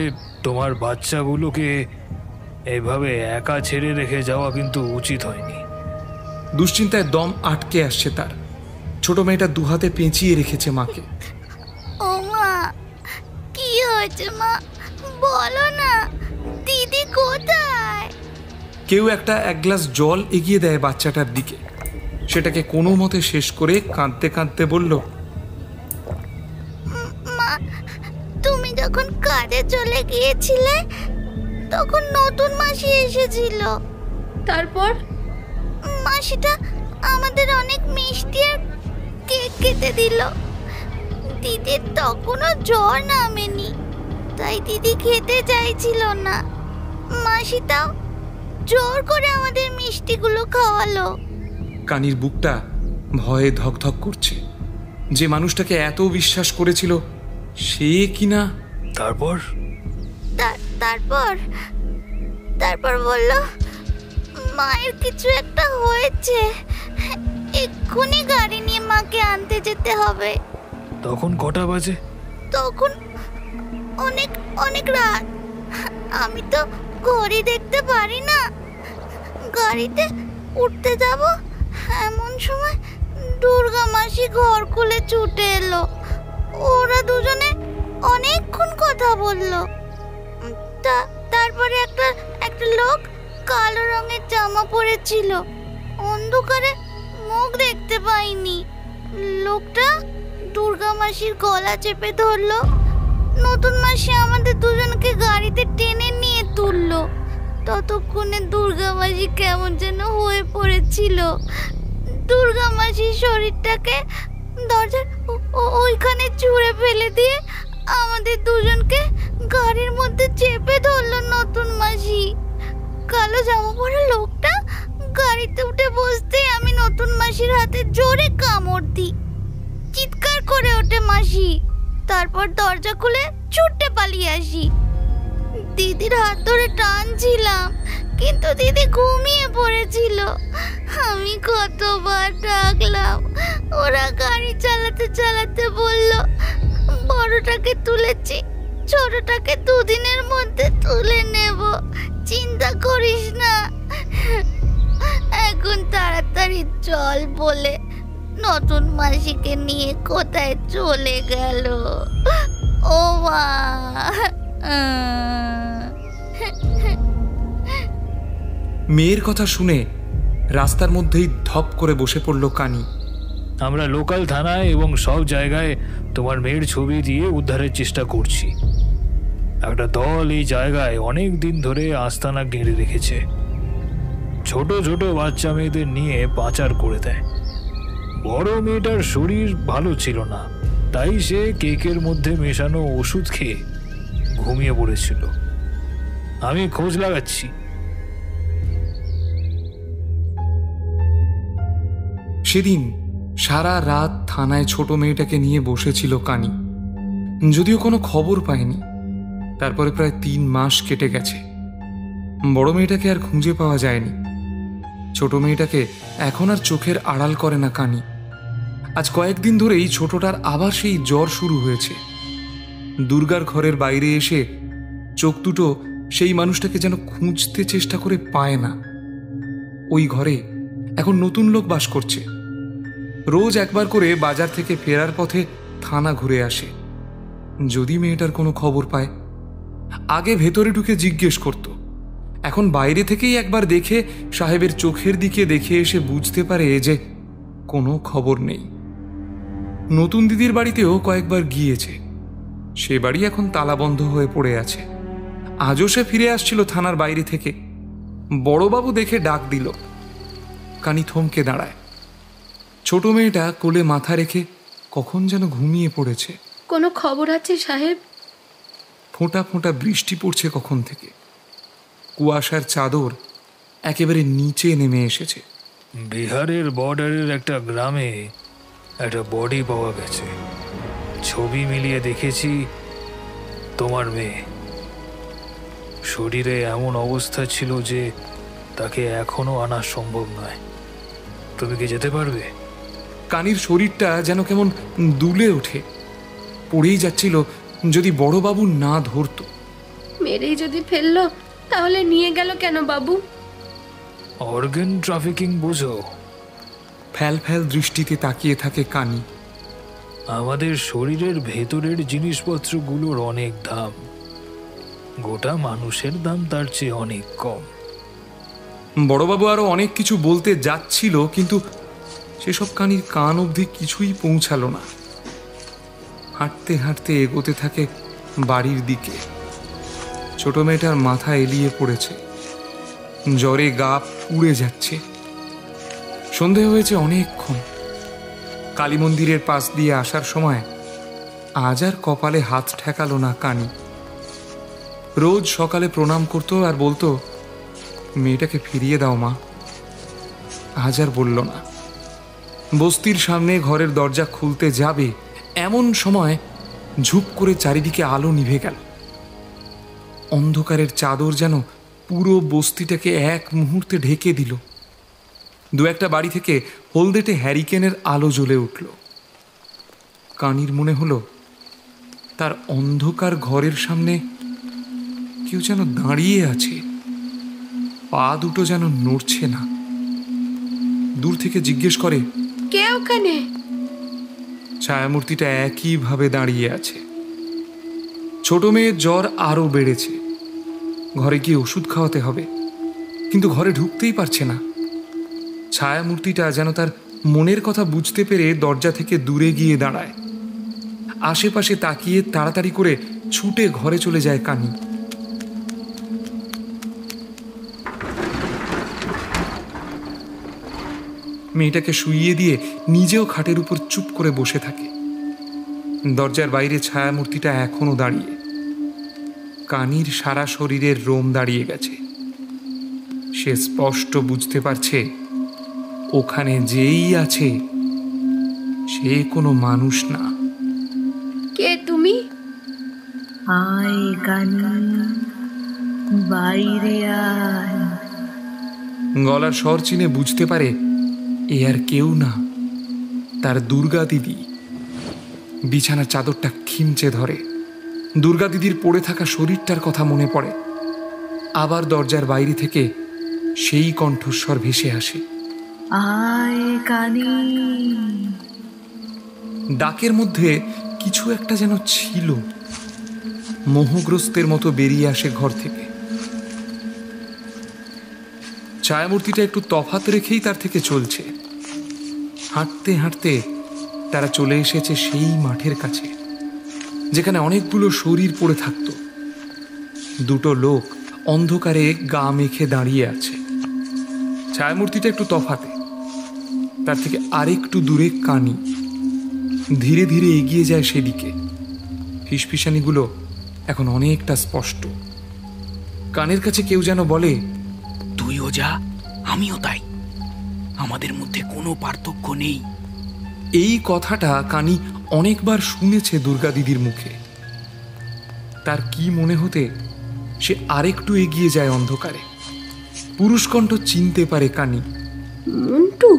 তোমার বাচ্চাগুলোকে এইভাবে একা ছেড়ে রেখে যাওয়া কিন্তু উচিত হয়নি। দুশ্চিন্তায় দম আটকে আসছে তার। ছোট মেয়েটা দুহাতে পেঁচিয়ে রেখেছে মাকে। ও মা, কি হয়েছে মা, বলো না, দিদি কোথায়? কেউ এক গ্লাস জল এগিয়ে দেয় বাচ্চাটার দিকে। সেটাকে কোনো মতে শেষ করে কাঁদতে কাঁদতে বলল, মা, তুমি যখন কাজে চলে গিয়েছিলে তখন নতুন মাসি এসেছিল। তারপর মাসিটা আমাদের অনেক মিষ্টি আর কেক খেতে দিল। দিদির তখনও জ্বর নামেনি, তাই দিদি খেতে চাইছিল না। মাসিটাও জোর করে আমাদের মিষ্টিগুলো খাওয়ালো। কানির বুকটা ভয়ে ধকধক করছে। যে মানুষটাকে এত বিশ্বাস করেছিল সে কিনা। তারপর তারপর বলল মায়ের কিছু একটা হয়েছে, এক্ষুনি গাড়ি নিয়ে মাকে আনতে যেতে হবে। তখন কটা বাজে? তখন অনেক অনেক রাত। আমি তো ঘড়ি দেখতে পারি না। গাড়িতে উঠতে যাব এমন সময় দুর্গা মাসি ঘর খুলে ছুটে এলো। ওরা দুজনে অনেকক্ষণ কথা বলল। তারপরে একটা লোক কালো রঙের জামা পরেছিল। অন্ধকারে মুখ দেখতে পাইনি। লোকটা দুর্গা মাসির গলা চেপে ধরলো। নতুন মাসি আমাদের দুজনকে গাড়িতে টেনে নিয়ে তুললো। ততক্ষণে দুর্গা মাসি কেমন যেন হয়ে পড়েছিল। দুর্গা মাসির শরীরটাকে দরজার ওইখানে ছুঁড়ে ফেলে দিয়ে আমাদের দুজনকে গাড়ির মধ্যে চেপে ধরলো নতুন মাসি। কালো জামা পরা লোকটা গাড়িতে উঠে বসতেই আমি নতুন মাসির হাতে জোরে কামড় দিই। চিৎকার করে ওঠে মাসি। তারপর দরজা খুলে ছুটে পালিয়ে আসি। দিদির হাত ধরে টানছিলাম, কিন্তু দিদি ঘুমিয়ে পড়েছিল। আমি কতবার ডাকলাম, ওরা গাড়ি চালাতে চালাতে বলল বড়টাকে তুলেছি, ছোটটাকে দুদিনের মধ্যে তুলে নেব, চিন্তা করিস না। এখন তাড়াতাড়ি চল বলে নতুন মাসিকে নিয়ে কোথায় চলে গেল। ও মা। মেয়ের কথা শুনে রাস্তার মধ্যেই ধপ করে বসে পড়ল কানি। আমরা লোকাল থানায় এবং সব জায়গায় তোমার মেয়ের ছবি দিয়ে উদ্ধারের চেষ্টা করছি। একটা দল এই জায়গায় অনেক দিন ধরে আস্তানা ঘিরে রেখেছে। ছোট ছোট বাচ্চা মেয়েদের নিয়ে পাচার করে দেয়। বড় মেয়েটার শরীর ভালো ছিল না, তাই সে কেকের মধ্যে মেশানো ওষুধ খেয়ে ঘুমিয়ে পড়েছিল। আমি খোঁজ লাগাচ্ছি। সেদিন সারা রাত থানায় ছোট মেয়েটাকে নিয়ে বসেছিল কানি। যদিও কোনো খবর পায়নি। তারপরে প্রায় 3 মাস কেটে গেছে। বড় মেয়েটাকে আর খুঁজে পাওয়া যায়নি। ছোট মেয়েটাকে এখন আর চোখের আড়াল করে না কানি। আজ কয়েকদিন ধরেই ছোটটার আবার সেই জ্বর শুরু হয়েছে। দুর্গার ঘরের বাইরে এসে চোখ দুটো সেই মানুষটাকে যেন খুঁজতে চেষ্টা করে পায় না। ওই ঘরে এখন নতুন লোক বাস করছে। রোজ একবার করে বাজার থেকে ফেরার পথে থানা ঘুরে আসে। যদি মেয়েটার কোনো খবর পায়, আগে ভেতরে ঢুকে জিজ্ঞেস করত। এখন বাইরে থেকেই একবার দেখে সাহেবের চোখের দিকে দেখে এসে বুঝতে পারে যে কোনো খবর নেই। নতুন দিদির বাড়িতেও কয়েকবার গিয়েছে। সে বাড়ি এখন তালাবন্ধ হয়ে পড়ে আছে। আজও সে ফিরে আসছিল থানার বাইরে থেকে। বড়বাবু দেখে ডাক দিল। কানি থমকে দাঁড়ায়। ছোট মেয়েটা কোলে মাথা রেখে কখন যেন ঘুমিয়ে পড়েছে। কোনো খবর আছে সাহেব? ফোঁটা ফোঁটা বৃষ্টি পড়ছে কখন থেকে। কুয়াশার চাদর একেবারে নিচে নেমে এসেছে। বিহারের বর্ডারের একটা গ্রামে একটা বডি পাওয়া গেছে। ছবি মিলিয়ে দেখেছি তোমার মেয়ে। শরীরে এমন অবস্থা ছিল যে তাকে এখনো আনা সম্ভব নয়। তুমি কি যেতে পারবে? কানির শরীরটা যেন কেমন দুলে ওঠে। পড়েই যাচ্ছিল যদি বড়বাবু না ধরত। মেরেই যদি ফেললো তাহলে নিয়ে গেল কেন বাবু? অর্গান ট্রাফিকিং বোঝো? ফ্যাল ফ্যাল দৃষ্টিতে তাকিয়ে থাকে কানি। আমাদের শরীরের ভেতরের জিনিসপত্রগুলোর অনেক দাম, গোটা মানুষের দাম তার চেয়ে অনেক কম। বড়বাবু আরো অনেক কিছু বলতে যাচ্ছিল, কিন্তু সেসব কানির কান অবধি কিছুই পৌঁছালো না। হাঁটতে হাঁটতে এগোতে থাকে বাড়ির দিকে। ছোট মেয়েটার মাথা এলিয়ে পড়েছে, জ্বরে গা পুড়ে যাচ্ছে। সন্ধে হয়েছে অনেকক্ষণ। কালী মন্দিরের পাশ দিয়ে আসার সময় আজ আর কপালে হাত ঠেকালো না কানি। রোজ সকালে প্রণাম করতো আর বলতো, মেয়েটাকে ফিরিয়ে দাও মা। আজ আর বলল না। বস্তির সামনে ঘরের দরজা খুলতে যাবে এমন সময় ঝুপ করে চারিদিকে আলো নিভে গেল। অন্ধকারের চাদর যেন পুরো বস্তিটাকে এক মুহূর্তে ঢেকে দিল। দু একটা বাড়ি থেকে হলদেটে হ্যারিকেনের আলো জ্বলে উঠল। কানির মনে হলো তার অন্ধকার ঘরের সামনে কেউ যেন দাঁড়িয়ে আছে, পা দুটো যেন নড়ছে না। দূর থেকে জিজ্ঞেস করে, কে ওখানে? ছায়ামূর্তিটা একইভাবে দাঁড়িয়ে আছে। ছোট মেয়ের জ্বর আরো বেড়েছে, ঘরে গিয়ে ওষুধ খাওয়াতে হবে, কিন্তু ঘরে ঢুকতেই পারছে না। ছায়ামূর্তিটা যেন তার মনের কথা বুঝতে পেরে দরজা থেকে দূরে গিয়ে দাঁড়ায়। আশেপাশে তাকিয়ে তাড়াতাড়ি করে ছুটে ঘরে চলে যায় কানি। মেয়েটাকে শুইয়ে দিয়ে নিজেও খাটের উপর চুপ করে বসে থাকে। দরজার বাইরে ছায়ামূর্তিটা এখনো দাঁড়িয়ে। কানির সারা শরীরের রোম দাঁড়িয়ে গেছে। সে স্পষ্ট বুঝতে পারছে ওখানে যেই আছে সে কোনো মানুষ না। কে তুমি? আয় কানি, বাইরে আয়। গলার স্বর চিনে বুঝতে পারে এ আর কেউ না, তার দুর্গা দিদি। বিছানার চাদরটা খিমচে ধরে। দুর্গা দিদির পড়ে থাকা শরীরটার কথা মনে পড়ে। আবার দরজার বাইরে থেকে সেই কণ্ঠস্বর ভেসে আসে, আয় কানি। ডাকের মধ্যে কিছু একটা যেন ছিল। মোহগ্রস্তের মতো বেরিয়ে আসে ঘর থেকে। ছায়ামূর্তিটা একটু তফাৎ রেখেই তার থেকে চলছে। হাঁটতে হাঁটতে তারা চলে এসেছে সেই মাঠের কাছে যেখানে অনেকগুলো শরীর পড়ে থাকত। দুটো লোক অন্ধকারে গা মেখে দাঁড়িয়ে আছে। ছায়ামূর্তিটা একটু তফাতে, তার থেকে আরেকটু দূরে কানি। ধীরে ধীরে এগিয়ে যায় সেদিকে। ফিসফিসানিগুলো এখন অনেকটা স্পষ্ট। কানের কাছে কেউ যেন বলে, তুইও যা, আমিও তাই, আমাদের মধ্যে কোনো পার্থক্য নেই। এই কথাটা কানি অনেকবার শুনেছে দুর্গা দিদির মুখে। তার কি মনে হতে সে আরেকটু এগিয়ে যায় অন্ধকারে। পুরুষকণ্ঠ চিনতে পারে কানি। মন্টু?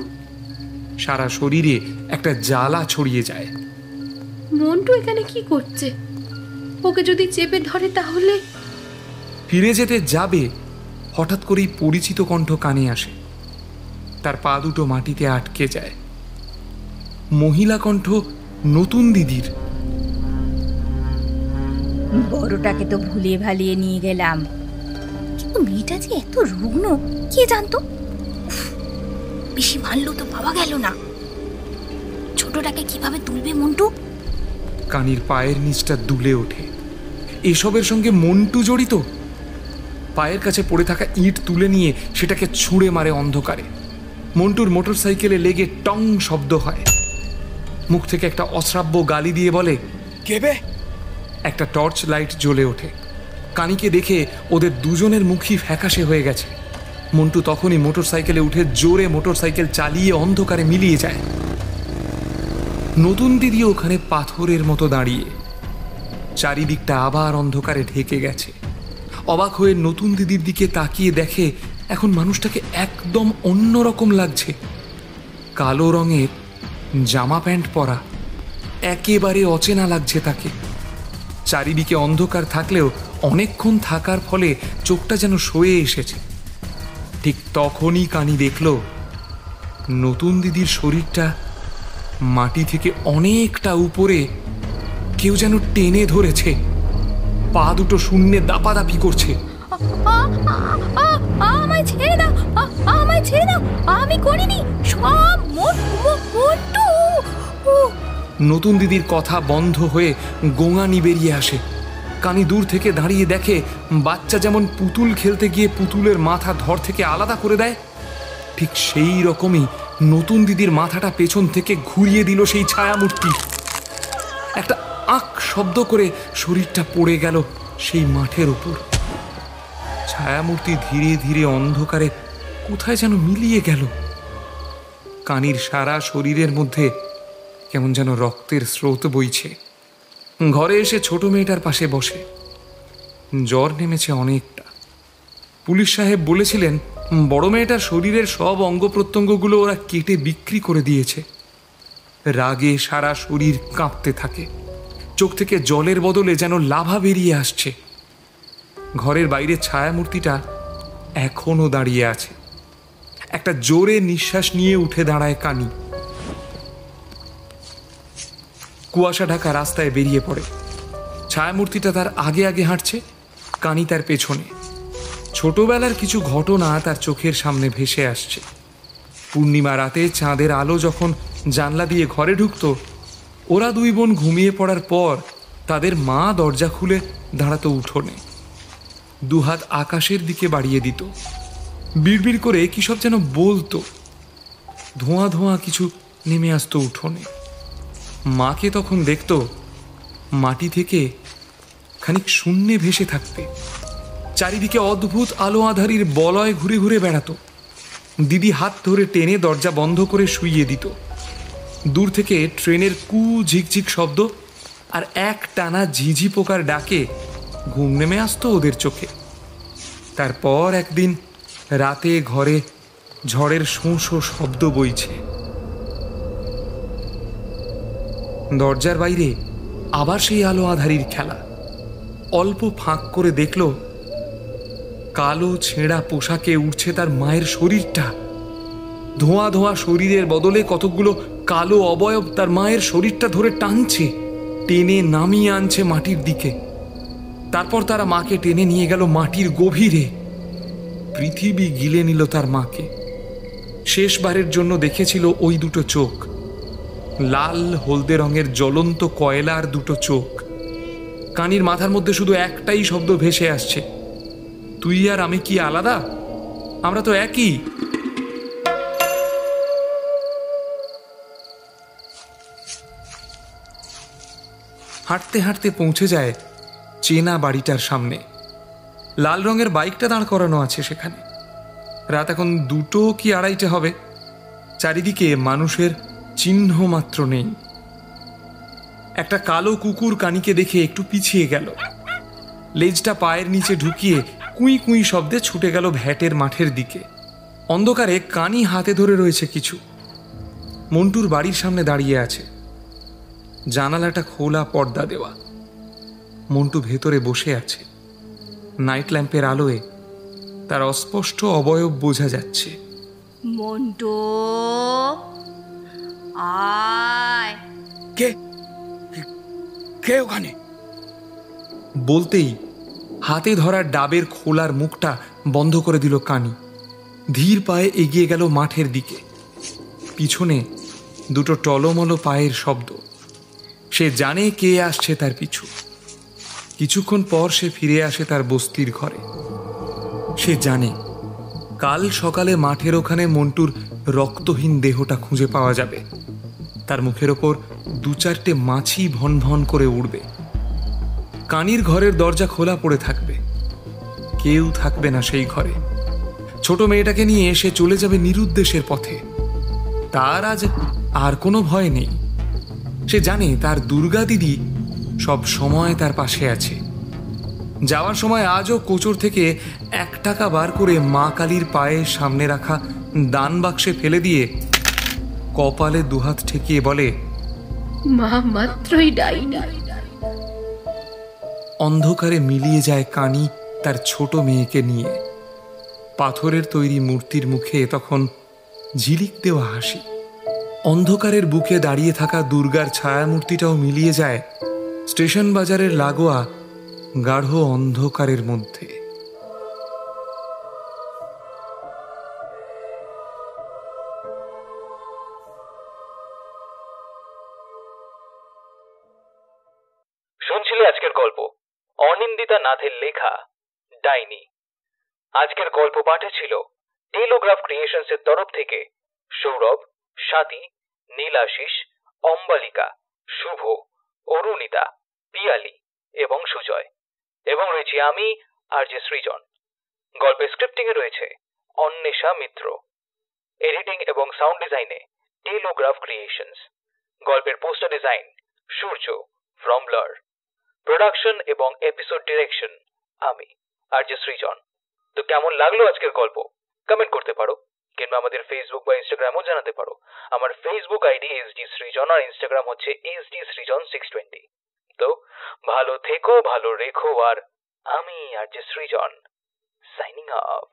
সারা শরীরে একটা জ্বালা ছড়িয়ে যায়। মন্টু এখানে কি করছে? ওকে যদি চেপে ধরে তাহলে? ফিরে যেতে যাবে, হঠাৎ করেই পরিচিত কণ্ঠ কানে আসে। তার পা দুটো মাটিতে আটকে যায়। মহিলা কণ্ঠ নতুন দিদির। বড়টাকে তো ভুলিয়ে ভালিয়ে নিয়ে গেলাম, কিন্তু মেয়েটা যে এত রুগ্ন কে জানতো। বেশি মানলো তো পাওয়া গেল না। ছোটটাকে কিভাবে তুলবে মন্টু? কানির পায়ের নিচটা দুলে ওঠে। এসবের সঙ্গে মন্টু জড়িত। পায়ের কাছে পড়ে থাকা ইট তুলে নিয়ে সেটাকে ছুঁড়ে মারে অন্ধকারে। মন্টুর মোটর সাইকেলে লেগে টং শব্দ হয়। মুখ থেকে একটা অশ্রাব্য গালি দিয়ে বলে, কেবে? একটা টর্চ লাইট জ্বলে ওঠে। কানিকে দেখে ওদের দুজনের মুখই ফ্যাকাশে হয়ে গেছে। মন্টু তখনই মোটর সাইকেলে উঠে জোরে মোটর সাইকেল চালিয়ে অন্ধকারে মিলিয়ে যায়। নতুন দিদি ওখানে পাথরের মতো দাঁড়িয়ে। চারিদিকটা আবার অন্ধকারে ঢেকে গেছে। অবাক হয়ে নতুন দিদির দিকে তাকিয়ে দেখে এখন মানুষটাকে একদম অন্যরকম লাগছে। কালো রঙের জামা প্যান্ট পরা, একেবারে অচেনা লাগছে তাকে। চারিদিকে অন্ধকার থাকলেও অনেকক্ষণ থাকার ফলে চোখটা যেন সয়ে এসেছে। ঠিক তখনই কানি দেখল নতুন দিদির শরীরটা মাটি থেকে অনেকটা উপরে কেউ যেন টেনে ধরেছে, পা দুটো শূন্যে দাপাদাপি করছে। আমায় ছেড়ে দাও, আমায় ছেড়ে দাও, আমি করিনি, সব মন্টু। নতুন দিদির কথা বন্ধ হয়ে গোঙানি বেরিয়ে আসে। কানি দূর থেকে দাঁড়িয়ে দেখে বাচ্চা যেমন পুতুল খেলতে গিয়ে পুতুলের মাথা ধর থেকে আলাদা করে দেয়, ঠিক সেই রকমই নতুন দিদির মাথাটা পেছন থেকে ঘুরিয়ে দিল সেই ছায়ামূর্তি। একটা আঁক শব্দ করে শরীরটা পড়ে গেল সেই মাঠের উপর। ছায়ামূর্তি ধীরে ধীরে অন্ধকারে কোথায় যেন মিলিয়ে গেল। কানির সারা শরীরের মধ্যে কেমন যেন রক্তের স্রোত বইছে। ঘরে এসে ছোট মেয়েটার পাশে বসে। জ্বর নেমেছে অনেকটা। পুলিশ সাহেব বলেছিলেন বড় মেয়েটার শরীরের সব অঙ্গ প্রত্যঙ্গগুলো ওরা কেটে বিক্রি করে দিয়েছে। রাগে সারা শরীর কাঁপতে থাকে, চোখ থেকে জলের বদলে যেন লাভা বেরিয়ে আসছে। ঘরের বাইরে ছায়ামূর্তিটা এখনো দাঁড়িয়ে আছে। একটা জোরে নিঃশ্বাস নিয়ে উঠে দাঁড়ায় কানি। কুয়াশা ঢাকা রাস্তায় বেরিয়ে পড়ে। ছায়ামূর্তিটা তার আগে আগে হাঁটছে, কানি তার পেছনে। ছোটবেলার কিছু ঘটনা তার চোখের সামনে ভেসে আসছে। পূর্ণিমা রাতে চাঁদের আলো যখন জানলা দিয়ে ঘরে ঢুকত, ওরা দুই বোন ঘুমিয়ে পড়ার পর তাদের মা দরজা খুলে দাঁড়াতো উঠোনে, দুহাত আকাশের দিকে বাড়িয়ে দিত, বিড়বিড় করে কি সব যেন বলতো। ধোঁয়া ধোঁয়া কিছু নেমে আসতো উঠোনে। মাকে তখন দেখত মাটি থেকে খানিক শূন্যে ভেসে থাকতে। চারিদিকে অদ্ভুত আলো আঁধারির বলয় ঘুরে ঘুরে বেড়াতো। দিদি হাত ধরে টেনে দরজা বন্ধ করে শুইয়ে দিত। দূর থেকে ট্রেনের কু ঝিকঝিক শব্দ আর এক টানা ঝিঝি পোকার ডাকে ঘুম নেমে আসতো ওদের চোখে। তারপর একদিন রাতে ঘরে ঝড়ের শোঁ শোঁ শব্দ বইছে। দরজার বাইরে আবার সেই আলো আঁধারির খেলা। অল্প ফাঁক করে দেখল কালো ছেঁড়া পোশাকে উঠছে তার মায়ের শরীরটা। ধোঁয়া ধোঁয়া শরীরের বদলে কতকগুলো কালো অবয়ব তার মায়ের শরীরটা ধরে টানছে, টেনে নামিয়ে আনছে মাটির দিকে। তারপর তারা মাকে টেনে নিয়ে গেল মাটির গভীরে। পৃথিবী গিলে নিল তার মাকে। শেষবারের জন্য দেখেছিল ওই দুটো চোখ, লাল হলদে রঙের জ্বলন্ত কয়লার দুটো চোখ। কানির মাথার মধ্যে শুধু একটাই শব্দ ভেসে আসছে, তুই আর আমি কি আলাদা? আমরা তো একই। হাঁটতে হাঁটতে পৌঁছে যায় চেনা বাড়িটার সামনে। লাল রঙের বাইকটা দাঁড় করানো আছে সেখানে। রাত এখন 2টো কি 2:30 হবে। চারিদিকে মানুষের চিহ্ন মাত্র নেই। একটা কালো কুকুর কানিকে দেখে একটু পিছিয়ে গেল। লেজটা পায়ের নিচে ঢুকিয়ে কুঁই কুঁই শব্দে ছুটে গেল ভ্যাটের মাঠের দিকে। অন্ধকারে কানি হাতে ধরে রয়েছে কিছু। মন্টুর বাড়ির সামনে দাঁড়িয়ে আছে। জানালাটা খোলা, পর্দা দেওয়া। মন্টু ভেতরে বসে আছে। নাইট ল্যাম্পের আলোয় তার অস্পষ্ট অবয়ব বোঝা যাচ্ছে। মন্টু আয়। কে কে ওখানে? বলতেই হাতে ধরা ডাবের খোলার মুখটা বন্ধ করে দিল কানি। ধীর পায়ে এগিয়ে গেল মাঠের দিকে। পিছনে দুটো টলমলো পায়ের শব্দ। সে জানে কে আসছে তার পিছু। কিছুক্ষণ পর সে ফিরে আসে তার বস্তির ঘরে। সে জানে কাল সকালে মাঠের ওখানে মন্টুর রক্তহীন দেহটা খুঁজে পাওয়া যাবে। তার মুখের ওপর 2-4টে মাছি ভন ভন করে উড়বে। কানির ঘরের দরজা খোলা পড়ে থাকবে। কেউ থাকবে না সেই ঘরে। ছোট মেয়েটাকে নিয়ে সে চলে যাবে নিরুদ্দেশের পথে। তার আজ আর কোনো ভয় নেই। সে জানে তার দুর্গা দিদি সব সময় তার পাশে আছে। যাওয়ার সময় আজও কোচর থেকে 1 টাকা বার করে মা কালীর পায়ের সামনে রাখা দান বাক্সে ফেলে দিয়ে কপালে দুহাত ঠেকিয়ে বলে, মা মাত্রই ডাইনি, অন্ধকারে মিলিয়ে যায় কানি তার ছোট মেয়েকে নিয়ে। পাথরের তৈরি মূর্তির মুখে তখন ঝিলিক দেওয়া হাসি। অন্ধকারের বুকে দাঁড়িয়ে থাকা দুর্গার ছায়ামূর্তিটাও মিলিয়ে যায় স্টেশন বাজারের লাগোয়া গাঢ় অন্ধকারের মধ্যে। শুনছিলে আজকের গল্প অনিন্দিতা নাথের লেখা ডাইনি। আজকের গল্প পাঠে ছিল টেলোগ্রাফ ক্রিয়েশনসের তরফ থেকে সৌরভ, স্বাতী, নীলাশিস, অম্বালিকা, শুভ, অরুণিতা, পিয়ালি এবং সুজয়, এবং রয়েছি আমি আরজে সৃজন। গল্পের স্ক্রিপ্টিং এ রয়েছে অন্বেষা মিত্র, এডিটিং এবং সাউন্ড ডিজাইনে টেলোগ্রাফ ক্রিয়েশনস, গল্পের poster design Surya from blur, production এবং এপিসোড ডিরেকশন আমি আরজে সৃজন। তো কেমন লাগলো আজকের গল্প কমেন্ট করতে পারো, কিংবা আমাদের ফেসবুক বা ইনস্টাগ্রামও জানাতে পারো। আমার ফেসবুক আইডি এসডি সৃজন আর ইনস্টাগ্রাম হচ্ছে এসডি সৃজন 620। তো ভালো থেকো, ভালো রেখো, আর আমি আরজে সৃজন সাইনিং অফ।